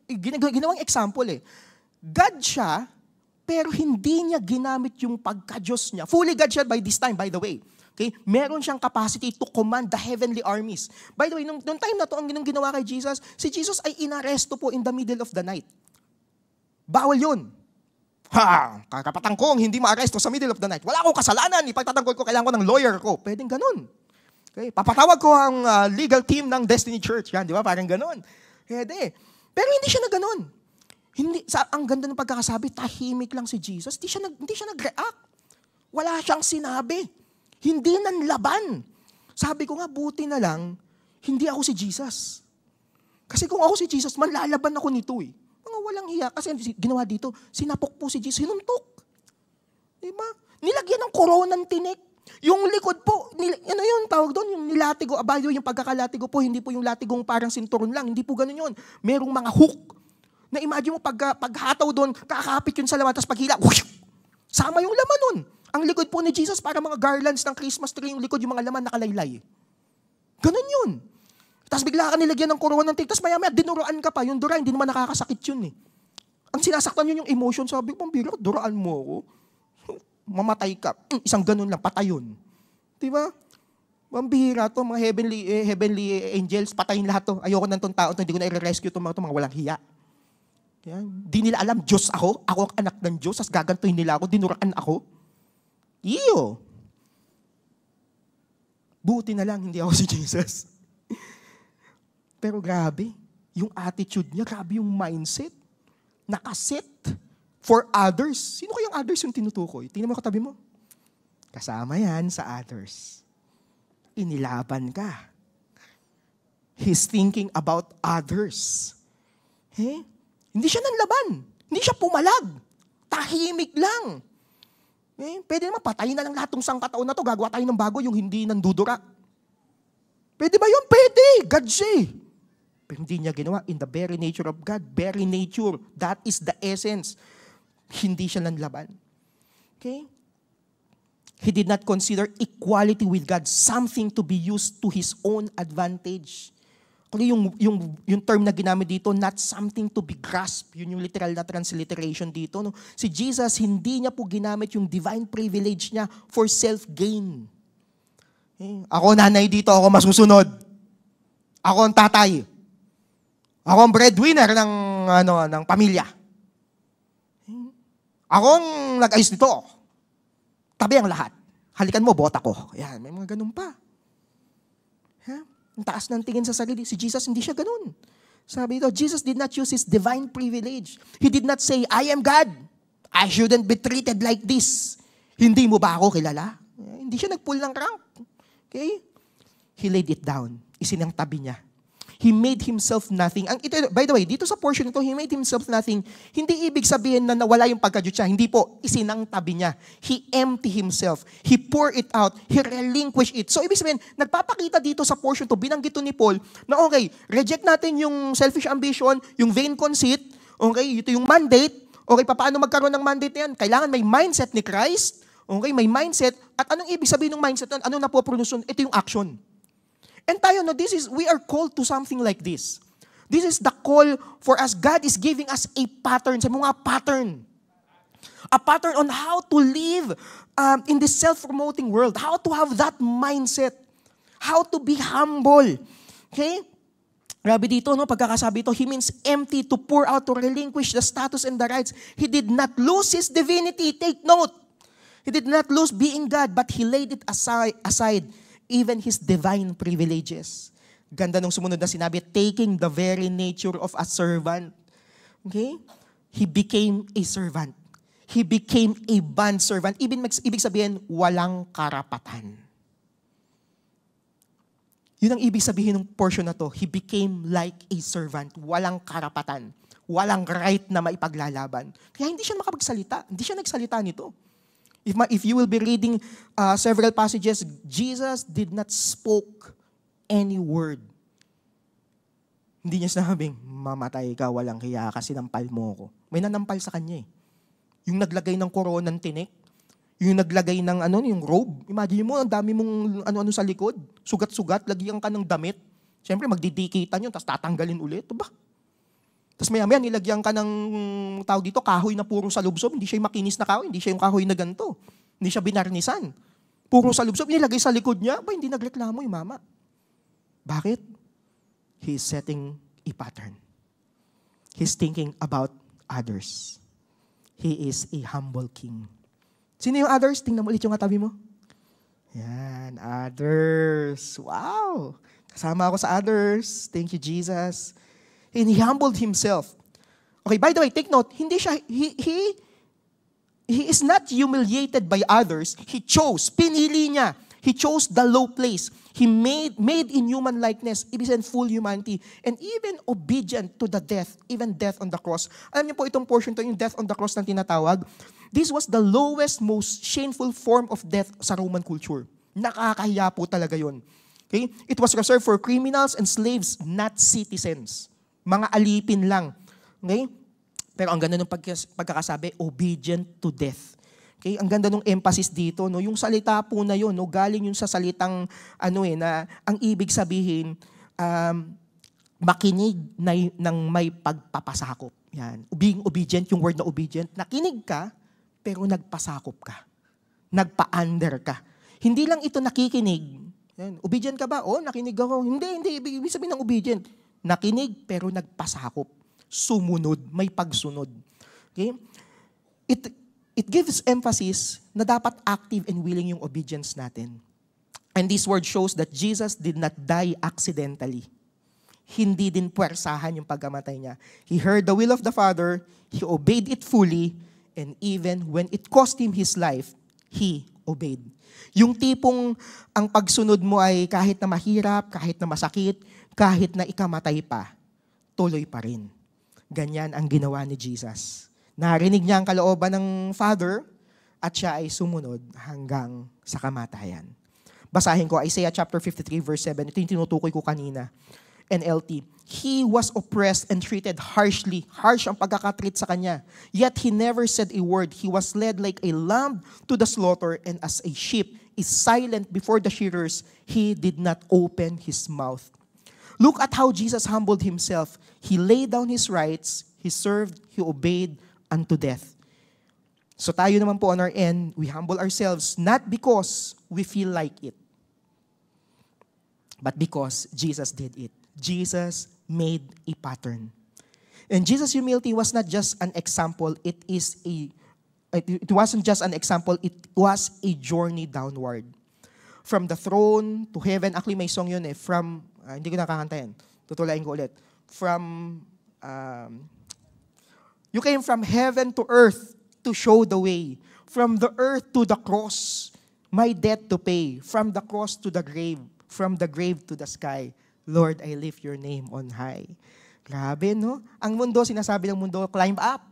ginawang example eh. God siya, pero hindi niya ginamit yung pagka-Diyos niya. Fully God siya by this time, by the way. Okay? Meron siyang capacity to command the heavenly armies. By the way, nung time na to, ang ginawa kay Jesus, si Jesus ay inaresto po in the middle of the night. Bawal yun. Karapatan ko hindi ma-aresto sa middle of the night. Wala akong kasalanan. Ipagtatanggol ko, kailangan ko ng lawyer ko. Pwedeng ganun. Okay? Papatawag ko ang legal team ng Destiny Church. Yan, di ba? Parang ganun. Pwede. Pero hindi siya na ganun. Ang ganda ng pagkakasabi, tahimik lang si Jesus. Hindi siya nag-react. Wala siyang sinabi. Hindi nanlaban. Sabi ko nga, buti na lang, hindi ako si Jesus. Kasi kung ako si Jesus, manlalaban ako nito eh. Mga walang hiya. Kasi ginawa dito, sinapok po si Jesus, sinuntok. Diba? Nilagyan ng koronang tinik. Yung likod po, ano yun, tawag doon, yung nilatigo. Abayo, yung pagkakalatigo po, hindi po yung latigong parang sinturon lang. Hindi po ganun yun. Merong mga hook. Na imagine mo, paghataw doon, kakapit yun sa laman, tapos paghila, whoosh, sama yung laman nun. Ang likod po ni Jesus, para mga garlands ng Christmas tree, yung likod, yung mga laman nakalaylay. Ganun yun. Tapos bigla ka nilagyan ng corona ng tapos maya-maya, dinuruan ka pa. Yung dura, hindi naman nakakasakit yun eh. Ang sinasaktan yun yung emotion, sabi ko, pambira, duraan mo ako. Mamatay ka. Isang ganun lang, patay yun. Diba? Pambira to, mga heavenly angels, patayin lahat to. Ayoko na itong tao to, hindi ko na i-rescue itong mga walang hiya. Yan. Di nila alam, Diyos ako. Ako ang anak ng Diyos. As gagantuhin nila ako. Dinuraan ako. Iyo. Buti na lang, hindi ako si Jesus. Pero grabe. Yung attitude niya, grabe yung mindset. Nakaset for others. Sino kayang others yung tinutukoy? Tingnan mo katabi mo. Kasama yan sa others. Inilaban ka. He's thinking about others. Eh? Hindi siya nanlaban. Hindi siya pumalag. Tahimik lang. Eh, pwede naman, patayin na lang lahat ng sangkataon na to. Gagawa tayo ng bago yung hindi nandudura. Pwede ba yun? Pwede. God siya. Pero hindi niya ginawa. In the very nature of God. Very nature. That is the essence. Hindi siya nanlaban. Okay? He did not consider equality with God something to be used to his own advantage. Yung term na ginamit dito, not something to be grasped. Yun yung literal na transliteration dito. No? Si Jesus, hindi niya po ginamit yung divine privilege niya for self-gain. Ako nanay dito, ako masusunod. Ako ang tatay. Ako ang breadwinner ng pamilya. Ako ang nag-ayos nito. Tabi ang lahat. Halikan mo, bota ko. Yan, may mga ganun pa. Ang taas ng tingin sa sarili. Si Jesus, hindi siya ganun. Sabi ito, Jesus did not use his divine privilege. He did not say, I am God. I shouldn't be treated like this. Hindi mo ba ako kilala? Hindi siya nag-pull ng rank. Okay? He laid it down. Isinang tabi niya. He made himself nothing. By the way, dito sa portion ito, he made himself nothing. Hindi ibig sabihin na nawala yung pagka-Diyos siya. Hindi po, isinang tabi niya. He empty himself. He pour it out. He relinquish it. So ibig sabihin, nagpapakita dito sa portion to, binanggit to ni Paul, na okay, reject natin yung selfish ambition, yung vain conceit, okay, ito yung mandate, okay, paano magkaroon ng mandate na yan? Kailangan may mindset ni Christ, okay, may mindset, at anong ibig sabihin ng mindset nun? Anong napoproduce? Ito yung action. And tayo, no, we are called to something like this. This is the call for us. God is giving us a pattern. Sabi mo nga, pattern. A pattern on how to live in this self-promoting world. How to have that mindset. How to be humble. Okay? Grabe dito, no, pagkakasabi ito, he means empty, to pour out, to relinquish the status and the rights. He did not lose his divinity. Take note. He did not lose being God, but he laid it aside. Even his divine privileges. Ganda nung sumunod na sinabi, taking the very nature of a servant. Okay? He became a servant. He became a bond servant. Ibig sabihin, walang karapatan. Yun ang ibig sabihin ng portion na to. He became like a servant. Walang karapatan. Walang right na maipaglalaban. Kaya hindi siya makapagsalita. Hindi siya nagsalita nito. If you will be reading several passages, Jesus did not spoke any word. Hindi niya sinabing, mamatay ka, walang hiya ka, sinampal mo ko. May nanampal sa kanya eh. Yung naglagay ng koronang tinik, Yung naglagay ng yung robe. Imagine mo, ang dami mong ano-ano sa likod. Sugat-sugat, lagyan ka ng damit. Siyempre, magdidikitan yun, tapos tatanggalin ulit. Ba? Tapos maya-maya, nilagyan ka ng tawag dito, kahoy na puro salubsob. Hindi siya yung makinis na kahoy, hindi siya yung kahoy na ganito. Hindi siya binarnisan. Puro salubsob, nilagay sa likod niya. Ba, hindi nagreklamo yung mama. Bakit? He is setting a pattern. He's thinking about others. He is a humble king. Sino yung others? Tingnan mo ulit yung katabi mo. Yan, others. Wow! Kasama ako sa others. Thank you, Jesus. And he humbled himself. Okay, by the way, take note, hindi siya, he is not humiliated by others. He chose, pinili niya. He chose the low place. He made in human likeness, ibig sabihin full humanity, and even obedient to the death, even death on the cross. Alam niyo po itong portion to, yung death on the cross na tinatawag, this was the lowest, most shameful form of death sa Roman culture. Nakakahiya po talaga yun. Okay? It was reserved for criminals and slaves, not citizens. Mga alipin lang. Okay? Pero ang ganda ng pagkakasabi, obedient to death. Okay, ang ganda ng emphasis dito, no, yung salita po na yun, no, galing yun sa salitang na ang ibig sabihin makinig ng may pagpapasakop. Yan. Being obedient, yung word na obedient, nakinig ka pero nagpasakop ka. Nagpa-under ka. Hindi lang ito nakikinig. Yan. Obedient ka ba? Oh, nakinig ako. Hindi ibig sabihin ng obedient. Nakinig pero nagpasakop. Sumunod, may pagsunod. Okay? It gives emphasis na dapat active and willing yung obedience natin. And this word shows that Jesus did not die accidentally. Hindi din puwersahan yung pagkamatay niya. He heard the will of the Father, he obeyed it fully, and even when it cost him his life, he obeyed. Yung tipong ang pagsunod mo ay kahit na mahirap, kahit na masakit, kahit na ikamatay pa, tuloy pa rin. Ganyan ang ginawa ni Jesus. Narinig niya ang kalooban ng Father at siya ay sumunod hanggang sa kamatayan. Basahin ko Isaiah chapter 53 verse 7. Ito yung tinutukoy ko kanina. NLT. He was oppressed and treated harshly. Harsh ang pagkakatreat sa kanya. Yet he never said a word. He was led like a lamb to the slaughter, and as a sheep is silent before the shearers, he did not open his mouth. Look at how Jesus humbled himself. He laid down his rights, he served, he obeyed unto death. So tayo naman po on our end, we humble ourselves not because we feel like it, but because Jesus did it. Jesus made a pattern. And Jesus' humility was not just an example, it wasn't just an example, it was a journey downward. From the throne to heaven, actually may song yun hindi ko nakakanta yan. Tutulain ko ulit. You came from heaven to earth to show the way. From the earth to the cross, my debt to pay. From the cross to the grave. From the grave to the sky. Lord, I lift your name on high. Grabe, no? Ang mundo, sinasabi ng mundo, climb up.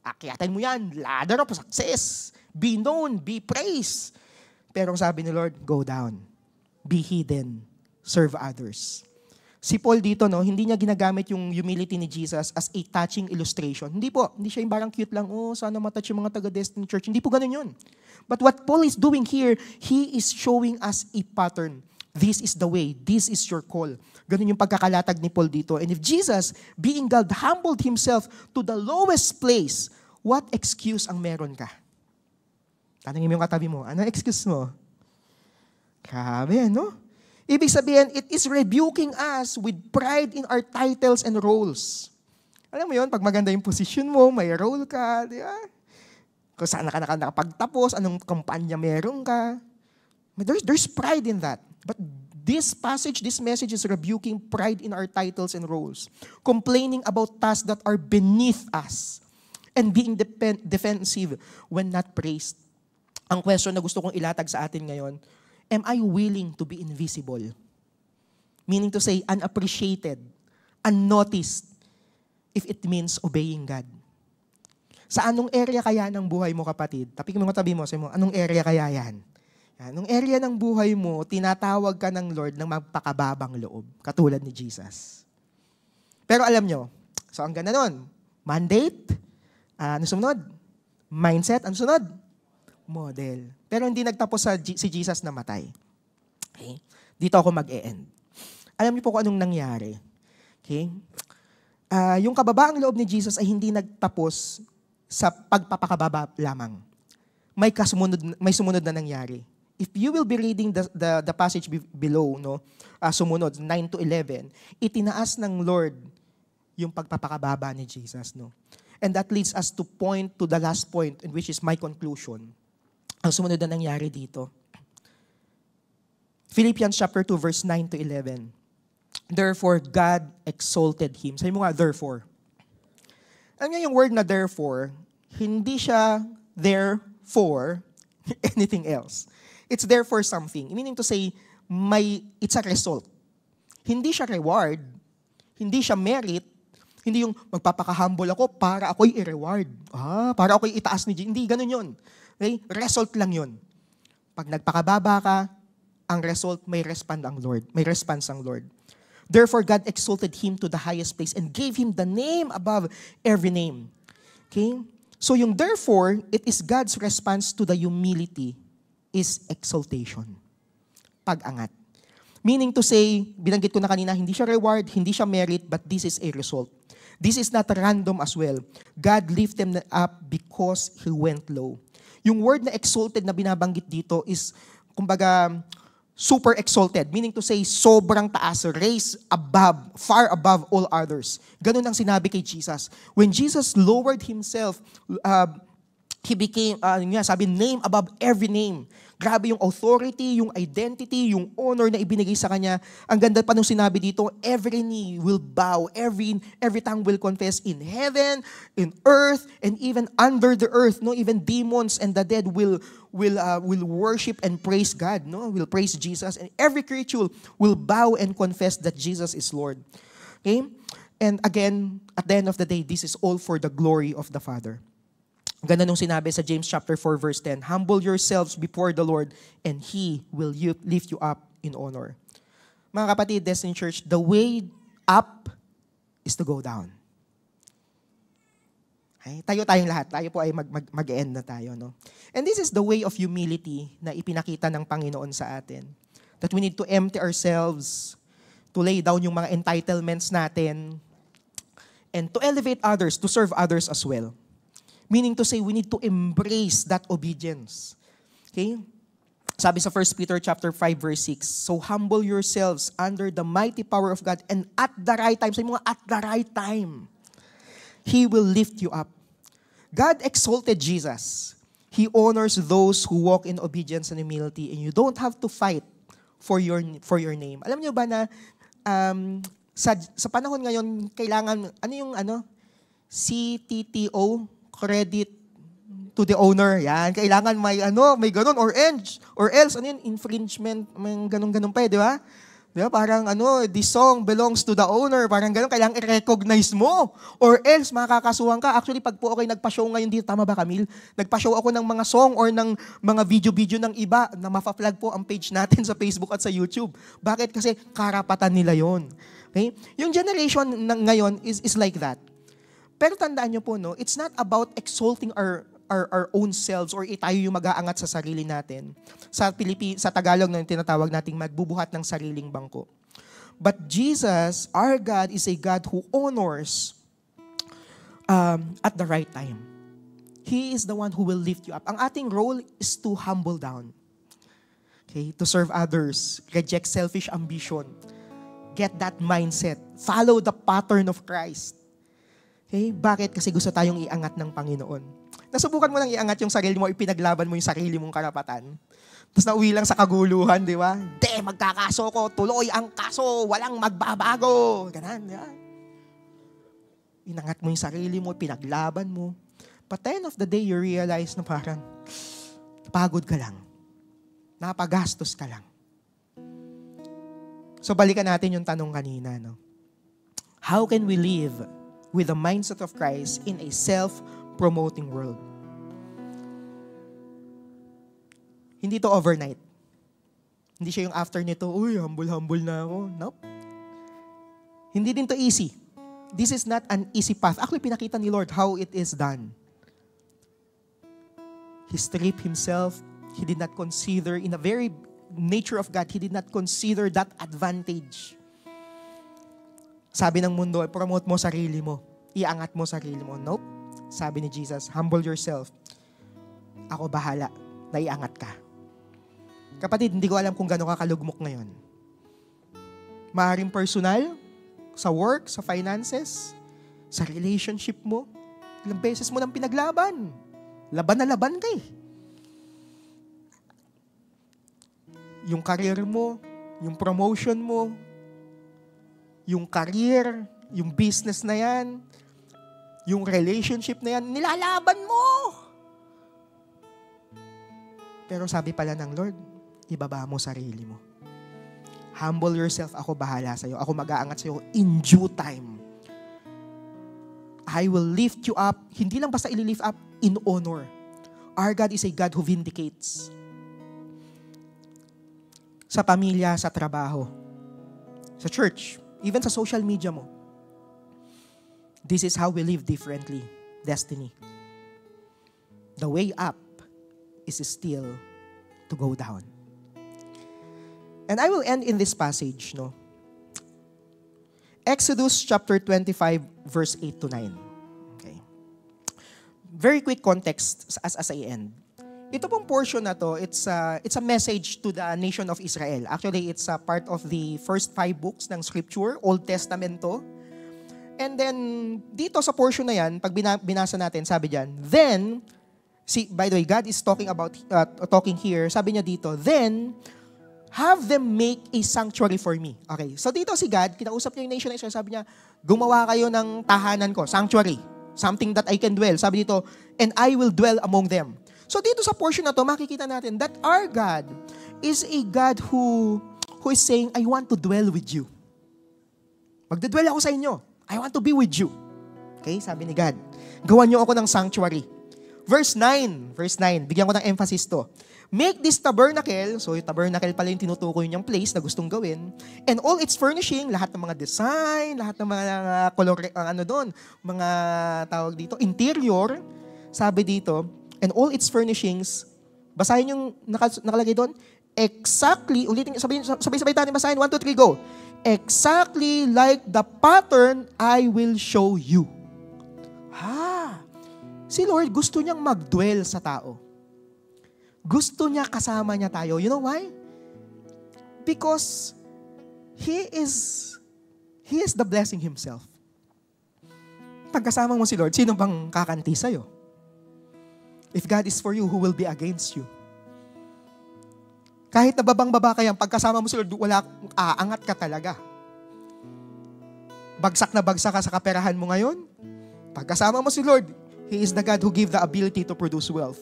Akyatan mo yan. Ladder of success. Be known, be praised. Pero sabi ni Lord, go down. Be hidden. Serve others. Si Paul dito, no, hindi niya ginagamit yung humility ni Jesus as a touching illustration. Hindi po. Hindi siya yung parang cute lang, sana matouch yung mga taga-Destiny Church. Hindi po ganun yun. But what Paul is doing here, he is showing us a pattern. This is the way. This is your call. Ganun yung pagkakalatag ni Paul dito. And if Jesus, being God, humbled himself to the lowest place, what excuse ang meron ka? Tanungin mo yung katabi mo, ano excuse mo? Grabe, no? Ibig sabihin, it is rebuking us with pride in our titles and roles. Alam mo yun, pag maganda yung position mo, may role ka, di ba? Kung saan ka nakapagtapos, anong kampanya meron ka. There's pride in that. But this passage, this message is rebuking pride in our titles and roles. Complaining about tasks that are beneath us. And being defensive when not praised. Ang question na gusto kong ilatag sa atin ngayon, am I willing to be invisible? Meaning to say, unappreciated, unnoticed, if it means obeying God. Sa anong area kaya ng buhay mo, kapatid? Tapik mo tabi mo, sabi mo, anong area kaya yan? Anong area ng buhay mo, tinatawag ka ng Lord ng magpakababang loob, katulad ni Jesus. Pero alam nyo, so ang ganda nun, mandate, ano sunod? Mindset, ano sunod? model. Pero hindi nagtapos si Jesus namatay. Okay? Dito ako mag-e-end. Alam niyo po kung anong nangyari. Okay? Yung kababaang loob ni Jesus ay hindi nagtapos sa pagpapakababa lamang. May sumunod na nangyari. If you will be reading the passage below, no, sumunod, 9 to 11, itinaas ng Lord yung pagpapakababa ni Jesus. No? And that leads us to point to the last point, which is my conclusion. Ang sumunod na nangyari dito. Philippians chapter 2, verse 9 to 11. Therefore, God exalted Him. Sabi mo nga, therefore. Alam niyo yung word na therefore, hindi siya there for anything else. It's there for something. Meaning to say, it's a result. Hindi siya reward. Hindi siya merit. Hindi yung magpapaka-humble ako para ako'y i-reward. Para ako'y itaas ni Jesus. Hindi, ganun yun. Okay? Result lang yun. Pag nagpakababa ka, ang result, may response ang Lord. Therefore, God exalted Him to the highest place and gave Him the name above every name. Okay? So yung therefore, it is God's response to the humility is exaltation. Pag-angat. Meaning to say, binanggit ko na kanina, hindi siya reward, hindi siya merit, but this is a result. This is not random as well. God lifted him up because He went low. Yung word na exalted na binabanggit dito is, kumbaga, super exalted. Meaning to say, sobrang taas, raised above, far above all others. Ganun ang sinabi kay Jesus. When Jesus lowered Himself, He became, sabi, name above every name. Grabe yung authority, yung identity, yung honor na ibinigay sa Kanya. Ang ganda pa nung sinabi dito, every knee will bow, every tongue will confess in heaven, in earth, and even under the earth. No, even demons and the dead will worship and praise God. No, will praise Jesus, and every creature will bow and confess that Jesus is Lord. Okay, and again, at the end of the day, this is all for the glory of the Father. Ganda nung sinabi sa James chapter 4 verse 10, humble yourselves before the Lord and He will lift you up in honor. Mga kapatid, Destiny Church, the way up is to go down. Okay? Tayong lahat. Tayo po ay mag-end na tayo. No? And this is the way of humility na ipinakita ng Panginoon sa atin. That we need to empty ourselves, to lay down yung mga entitlements natin, and to elevate others, to serve others as well. Meaning to say, we need to embrace that obedience. Okay? Sabi sa 1 Peter chapter 5 verse 6, so humble yourselves under the mighty power of God, and at the right time, sabi mo nga, at the right time, He will lift you up. God exalted Jesus. He honors those who walk in obedience and humility, and you don't have to fight for your name. Alam niyo ba na sa panahon ngayon, kailangan, CTTO, credit to the owner. Yan, kailangan may ganun or else infringement, may ganun pa di ba? Di ba? Parang this song belongs to the owner. Parang ganun, kailangan i-recognize mo. Or else, makakasuhan ka. Actually, pag po ako'y nagpa-show ngayon dito, tama ba Camille? Nagpa-show ako ng mga song or ng mga video ng iba na mapa-flag po ang page natin sa Facebook at sa YouTube. Bakit? Kasi karapatan nila yon. Okay? Yung generation ngayon is like that. Pero tandaan nyo po, no, it's not about exalting our own selves or tayo yung mag-aangat sa sarili natin. Sa Tagalog na tinatawag nating magbubuhat ng sariling bangko. But Jesus, our God, is a God who honors at the right time. He is the one who will lift you up. Ang ating role is to humble down. Okay? To serve others. Reject selfish ambition. Get that mindset. Follow the pattern of Christ. Okay? Bakit? Kasi gusto tayong iangat ng Panginoon. Nasubukan mo lang iangat yung sarili mo, ipinaglaban mo yung sarili mong karapatan. Tapos nauwi lang sa kaguluhan, di ba? Magkakaso ko, tuloy ang kaso, walang magbabago. Ganon, di ba? Inangat mo yung sarili mo, pinaglaban mo. But at the end of the day, you realize na parang pagod ka lang. Napagastos ka lang. So balikan natin yung tanong kanina, no? How can we live with the mindset of Christ in a self-promoting world? Hindi to overnight. Hindi siya yung after nito, humble na ako. Nope. Hindi din to easy. This is not an easy path. Actually, pinakita ni Lord how it is done. He stripped himself. He did not consider, in the very nature of God, he did not consider that advantage. Sabi ng mundo, promote mo sarili mo. Iangat mo sarili mo. Nope. Sabi ni Jesus, humble yourself. Ako bahala. Naiangat ka. Kapatid, hindi ko alam kung gano'n ka kalugmok ngayon. Maaaring personal, sa work, sa finances, sa relationship mo, ilang beses mo nang pinaglaban. Laban na laban ka eh. Yung career mo, yung promotion mo, yung career, yung business na yan, yung relationship na yan, nilalaban mo. Pero sabi pala ng Lord, ibaba mo sarili mo. Humble yourself, ako bahala sa'yo. Ako mag-aangat sa'yo in due time. I will lift you up. Hindi lang basta ili-lift up, in honor. Our God is a God who vindicates. Sa pamilya, sa trabaho, sa church, even sa social media mo. This is how we live differently. Destiny. The way up is still to go down. And I will end in this passage, no? Exodus chapter 25, verse 8 to 9. Okay. Very quick context as I end. Ito pong portion na to, it's a message to the nation of Israel. Actually, it's a part of the first 5 books ng Scripture, Old Testament to. And then, dito sa portion na yan, pag binasa natin, sabi diyan, then, by the way, God is talking here, sabi niya dito, then, have them make a sanctuary for me. Okay, so dito si God, kinausap niya yung nation of Israel, sabi niya, gumawa kayo ng tahanan ko, sanctuary, something that I can dwell. Sabi dito, and I will dwell among them. So dito sa portion na to, makikita natin that our God is a God who is saying, I want to dwell with you. Magdadwell ako sa inyo. I want to be with you. Okay, sabi ni God. Gawan niyo ako ng sanctuary. Verse 9, bigyan ko ng emphasis to. Make this tabernacle, so yung tabernacle pala yung tinutukoy niyang place na gustong gawin, and all its furnishing, lahat ng mga design, lahat ng mga color, mga tawag dito, interior, sabi dito, and all its furnishings, basahin yung nakalagay doon, exactly, ulitin, sabay-sabay tayo basahin, 1, 2, 3, go. Exactly like the pattern I will show you. Si Lord gusto niyang mag-dwell sa tao. Gusto niya kasama niya tayo. You know why? Because He is the blessing Himself. Pagkasama mo si Lord, sino bang kakanti sa'yo? If God is for you, who will be against you? Kahit nababang-baba kayang pagkasama mo si Lord, aangat ka talaga. Bagsak na bagsak ka sa kaperahan mo ngayon, pagkasama mo si Lord, He is the God who gives the ability to produce wealth.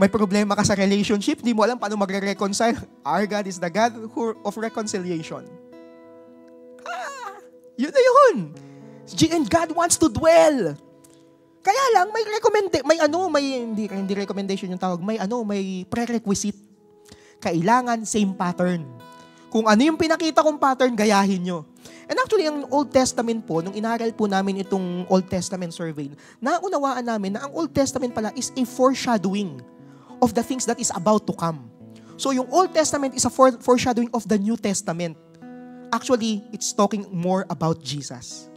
May problema ka sa relationship, di mo alam paano magre-reconcile. Our God is the God of reconciliation. Yun na yun. And God wants to dwell. Kaya lang, hindi recommendation yung tawag, may prerequisite. Kailangan same pattern. Kung ano yung pinakita kong pattern, gayahin nyo. And actually, ang Old Testament po, nung inaral po namin itong Old Testament survey, naunawaan namin na ang Old Testament pala is a foreshadowing of the things that is about to come. So yung Old Testament is a foreshadowing of the New Testament. Actually, it's talking more about Jesus.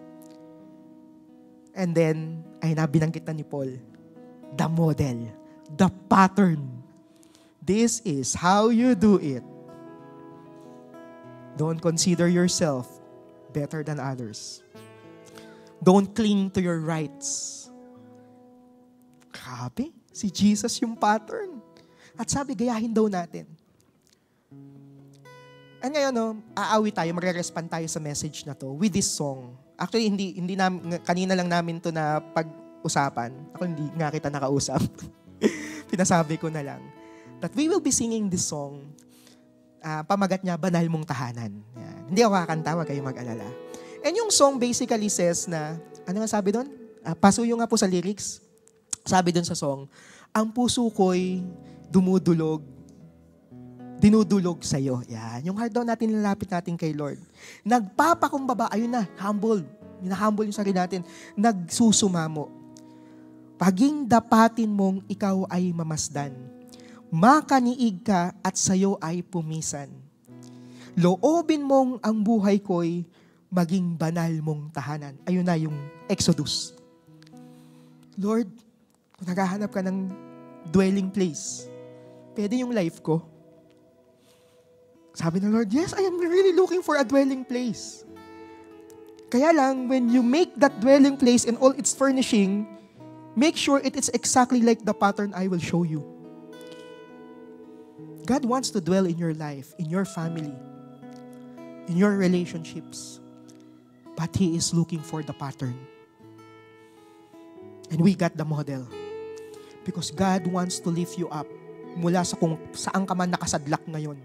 And then, ay binanggit na ni Paul, the model, the pattern. This is how you do it. Don't consider yourself better than others. Don't cling to your rights. Grabe, si Jesus yung pattern. At sabi, gayahin daw natin. And ngayon, aawit tayo, magre-respond tayo sa message na to with this song. Actually, hindi kanina lang namin to na pag-usapan. Ako hindi nga kita nakausap. Pinasabi ko na lang. That we will be singing this song. Pamagat niya, Banal Mong Tahanan. Yan. Hindi ako kakanta, huwag kayong mag-alala. And yung song basically says na, ano nga sabi doon? Pasuyo nga po sa lyrics. Sabi doon sa song, ang puso ko'y dinudulog sa'yo. Yan. Yung heart down natin, nilalapit natin kay Lord. Nagpapakumbaba, ayun na, humble. Hinahumble yung sarili natin. Nagsusumamo. Paging dapatin mong ikaw ay mamasdan. Makaniig ka at sayo ay pumisan. Loobin mong ang buhay ko'y maging banal mong tahanan. Ayun na yung Exodus. Lord, kung naghahanap ka ng dwelling place, pwede yung life ko. Sabi ng Lord, yes, I am really looking for a dwelling place. Kaya lang, when you make that dwelling place and all its furnishing, make sure it is exactly like the pattern I will show you. God wants to dwell in your life, in your family, in your relationships. But He is looking for the pattern. And we got the model. Because God wants to lift you up mula sa kung saan ka man nakasadlak ngayon.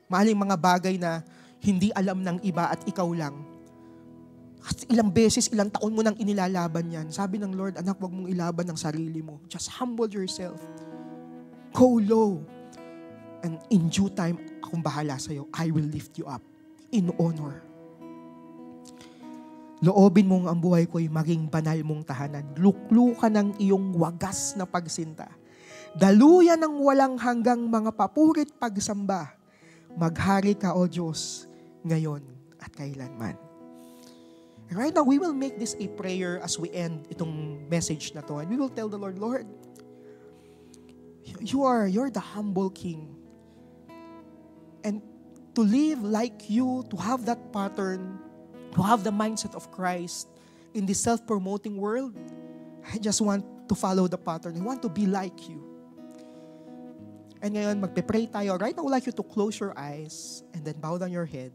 Maaaring mga bagay na hindi alam ng iba at ikaw lang. At ilang beses, ilang taon mo nang inilalaban yan. Sabi ng Lord, anak, wag mong ilaban ang sarili mo. Just humble yourself. Go low. And in due time, akong bahala sa'yo. I will lift you up in honor. Loobin mong ang buhay ko'y maging banal mong tahanan. Luklukan ng iyong wagas na pagsinta. Daluyan ng walang hanggang mga papurit pagsamba. Maghari ka, O Diyos, ngayon at kailanman. Right now, we will make this a prayer as we end itong message na to. And we will tell the Lord, Lord, you're the humble King. And to live like you, to have that pattern, to have the mindset of Christ in this self-promoting world, I just want to follow the pattern. I want to be like you. And ngayon, magpe-pray tayo. Right now, I would like you to close your eyes and then bow down your head.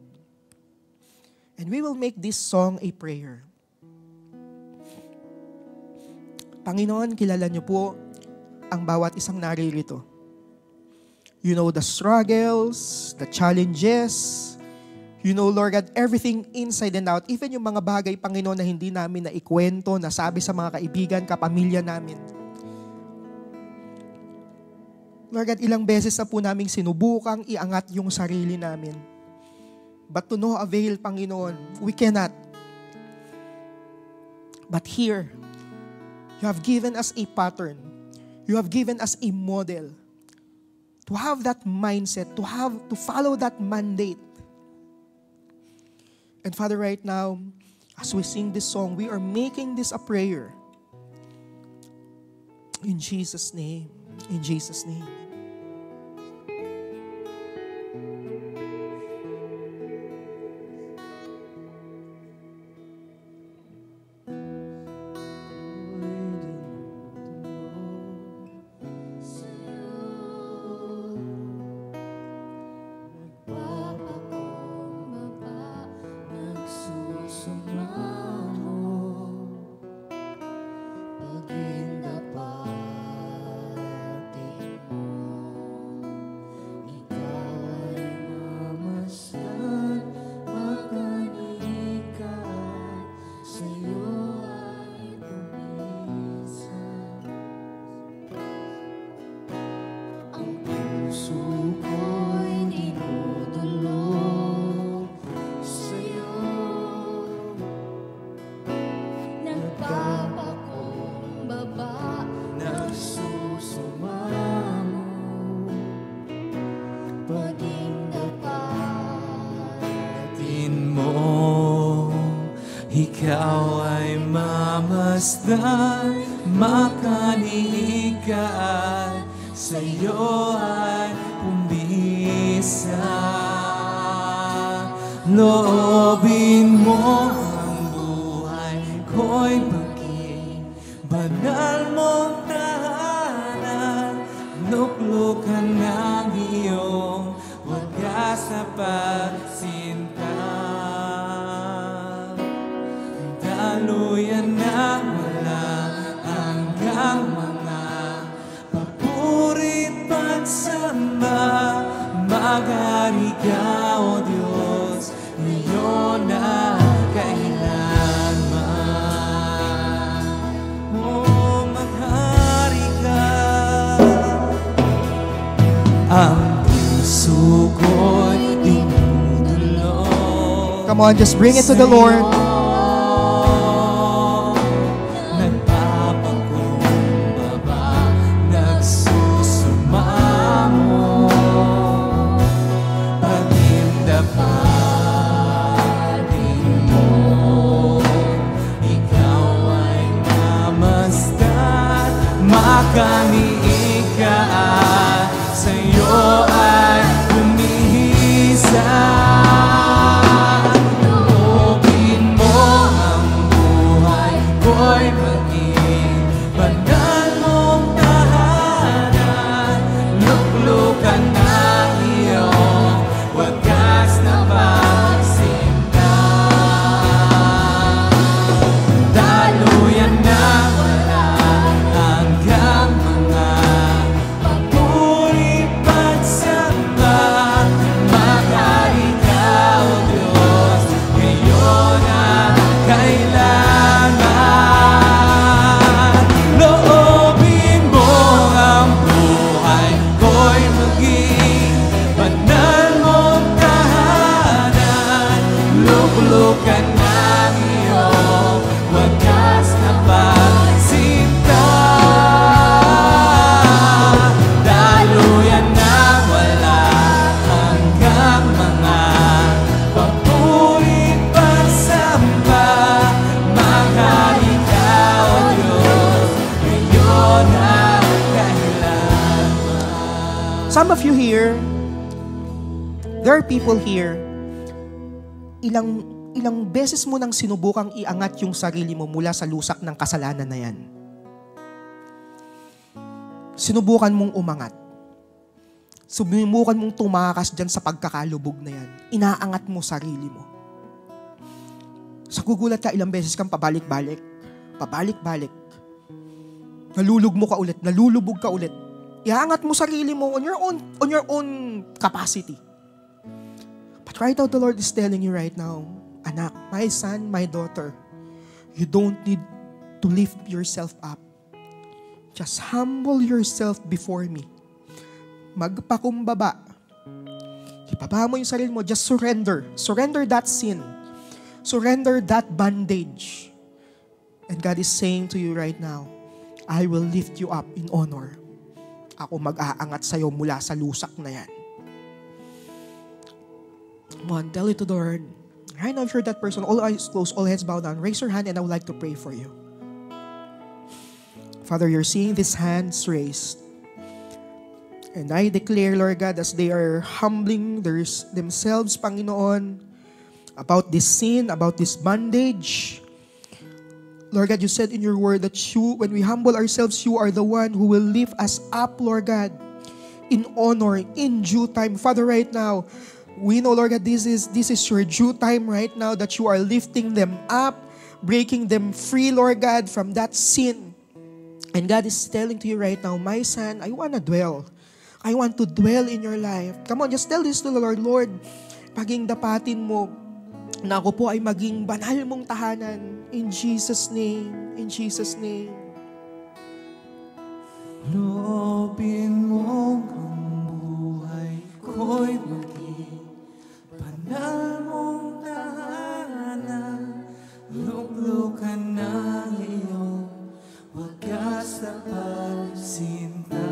And we will make this song a prayer. Panginoon, kilala niyo po ang bawat isang naririto. You know the struggles, the challenges. You know, Lord God, everything inside and out. Even yung mga bagay, Panginoon, na hindi namin naikwento, nasabi sa mga kaibigan, kapamilya namin. Lord God, ilang beses na po naming sinubukang iangat yung sarili namin. But to no avail, Panginoon, we cannot. But here, you have given us a pattern. You have given us a model. To have that mindset, to follow that mandate. And Father, right now, as we sing this song, we are making this a prayer. In Jesus' name. In Jesus' name. Ikaw ay mamasdan, makaniig ka at sa'yo ay pumbisa. Loobin mo ang buhay ko'y maging banal mong tahanan. Luklukan ng iyong wagas na pagsinta. Daluyan na wala hanggang mga papurit pagsamba. Maghari ka, O Diyos, ngayon at kailanman. Oh, maghari ka. Ang puso ko'y dinudulog. Come on, just bring it to the Lord. Nagpapakong There are people here, ilang beses mo nang sinubukang iangat yung sarili mo mula sa lusak ng kasalanan na yan. Sinubukan mong umangat. Subukan mong tumakas dyan sa pagkakalubog na yan. Inaangat mo sarili mo. Sa gugulat ka, ilang beses kang pabalik-balik. Pabalik-balik. Nalulubog ka ulit. Iangat mo sarili mo on your own capacity. But right now, the Lord is telling you right now, anak, my son, my daughter, you don't need to lift yourself up. Just humble yourself before me. Magpakumbaba. Ibaba mo yung sarili mo. Just surrender. Surrender that sin. Surrender that bandage. And God is saying to you right now, I will lift you up in honor. Ako mag-aangat sa'yo mula sa lusak na yan. Come on, tell it to the Lord. Right now, if you're that person, all eyes closed, all heads bowed down, raise your hand and I would like to pray for you. Father, you're seeing these hands raised. And I declare, Lord God, as they are humbling themselves, Panginoon, about this sin, about this bondage. Lord God, you said in your word that when we humble ourselves, you are the one who will lift us up, Lord God, in honor, in due time. Father, right now, we know, Lord God, this is your due time right now that you are lifting them up, breaking them free, Lord God, from that sin. And God is telling to you right now, my son, I want to dwell. I want to dwell in your life. Come on, just tell this to the Lord. Lord, paging dapatin mo na ako po ay maging banal mong tahanan. In Jesus' name. In Jesus' name. Loobin mo ang buhay ko'y maging banal mong tahanan. Luklukan ng iyong wagas na pagsinta.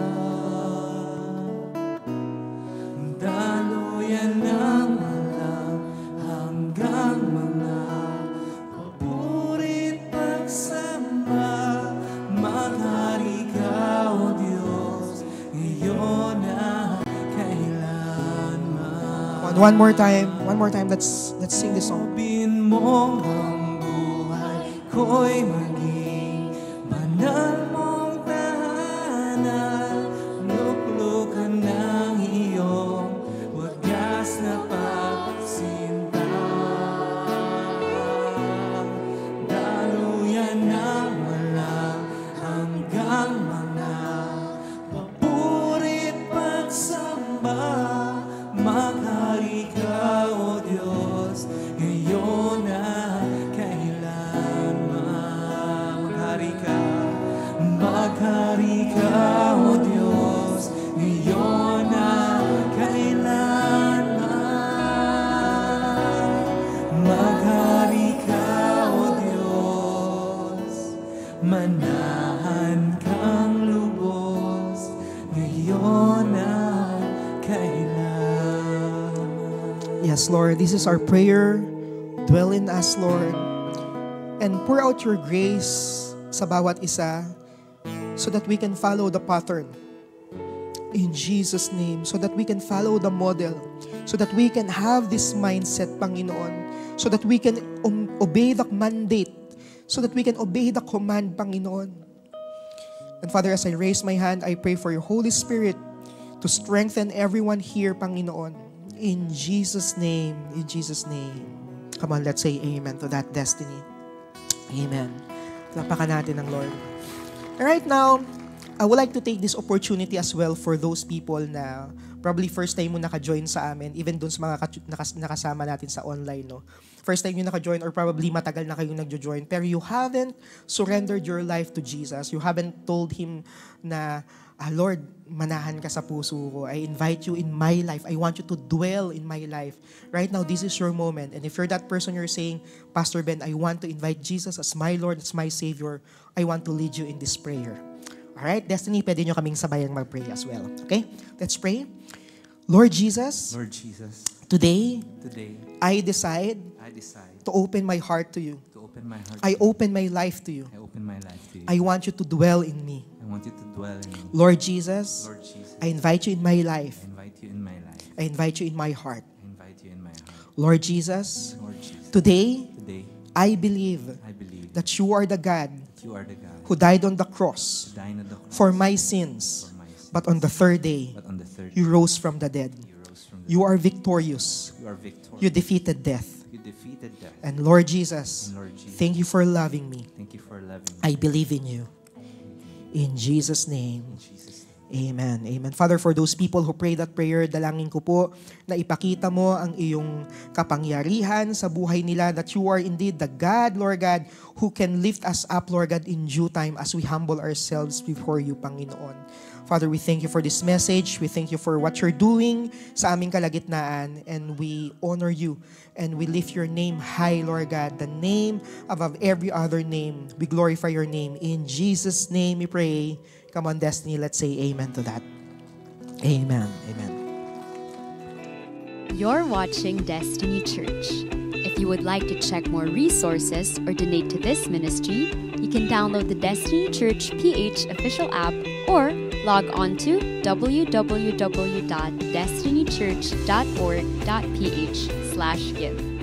Daluyan ng malang hanggang mga paborit pagsamba. Maghari ka, O Diyos, ngayon na kailanman. One more time, let's sing this song. Loobin mo ang buhay ko'y maging banal mong tahanan. Luklukan ng iyong wagas na pagsinta. Daluyan ng walang hanggang mga paborit pagsamba. Maghari ka, O Diyos, ngayon na kailanman. Maghari ka, O Diyos, ngayon na kailanman. Maghari ka, O Diyos, manahan kang lubos, ngayon na kailanman. Yes, Lord, this is our prayer. Dwell in us, Lord. And pour out your grace sa bawat isa so that we can follow the pattern. In Jesus' name. So that we can follow the model. So that we can have this mindset, Panginoon. So that we can obey the mandate. So that we can obey the command, Panginoon. And Father, as I raise my hand, I pray for your Holy Spirit to strengthen everyone here, Panginoon. In Jesus' name. In Jesus' name. Come on, let's say amen to that destiny. Amen. Lapakan natin ang Lord. Right now, I would like to take this opportunity as well for those people na probably first time mo naka-join sa amin, even dun sa mga nakasama natin sa online, no? First time you naka-join or probably matagal na kayong nagjo-join, pero you haven't surrendered your life to Jesus. You haven't told Him na, Lord, manahan ka sa puso ko. I invite you in my life. I want you to dwell in my life. Right now, this is your moment. And if you're that person, you're saying, Pastor Ben, I want to invite Jesus as my Lord, as my Savior. I want to lead you in this prayer. Alright, Destiny, pwede nyo kaming sabayang mag-pray as well. Okay? Let's pray. Lord Jesus, today, I decide to open my heart to you. I open my life to you. I want you to dwell in me. Lord Jesus, I invite you in my life. I invite you in my heart. Lord Jesus, Lord Jesus, today, today I believe I believe that you are the God that you are the God who died on the cross who died on the cross for my sins, for my sins. but on the third day, But on the third you day, rose from the dead. you rose from the You dead. are victorious. You are victorious. You defeated death. You defeated death. And Lord Jesus, And Lord Jesus, thank you for loving me. thank you for loving me. I believe in you. In Jesus' name. In Jesus' name. Amen. Amen. Father, for those people who pray that prayer, dalangin ko po na ipakita mo ang iyong kapangyarihan sa buhay nila, that you are indeed the God, Lord God, who can lift us up, Lord God, in due time as we humble ourselves before you, Panginoon. Father, we thank you for this message. We thank you for what you're doing sa aming kalagitnaan, and we honor you and we lift your name high, Lord God, the name above every other name. We glorify your name. In Jesus' name we pray. Come on, Destiny, let's say amen to that. Amen. Amen. You're watching Destiny Church. If you would like to check more resources or donate to this ministry, you can download the Destiny Church PH official app or log on to www.destinychurch.org.ph/give.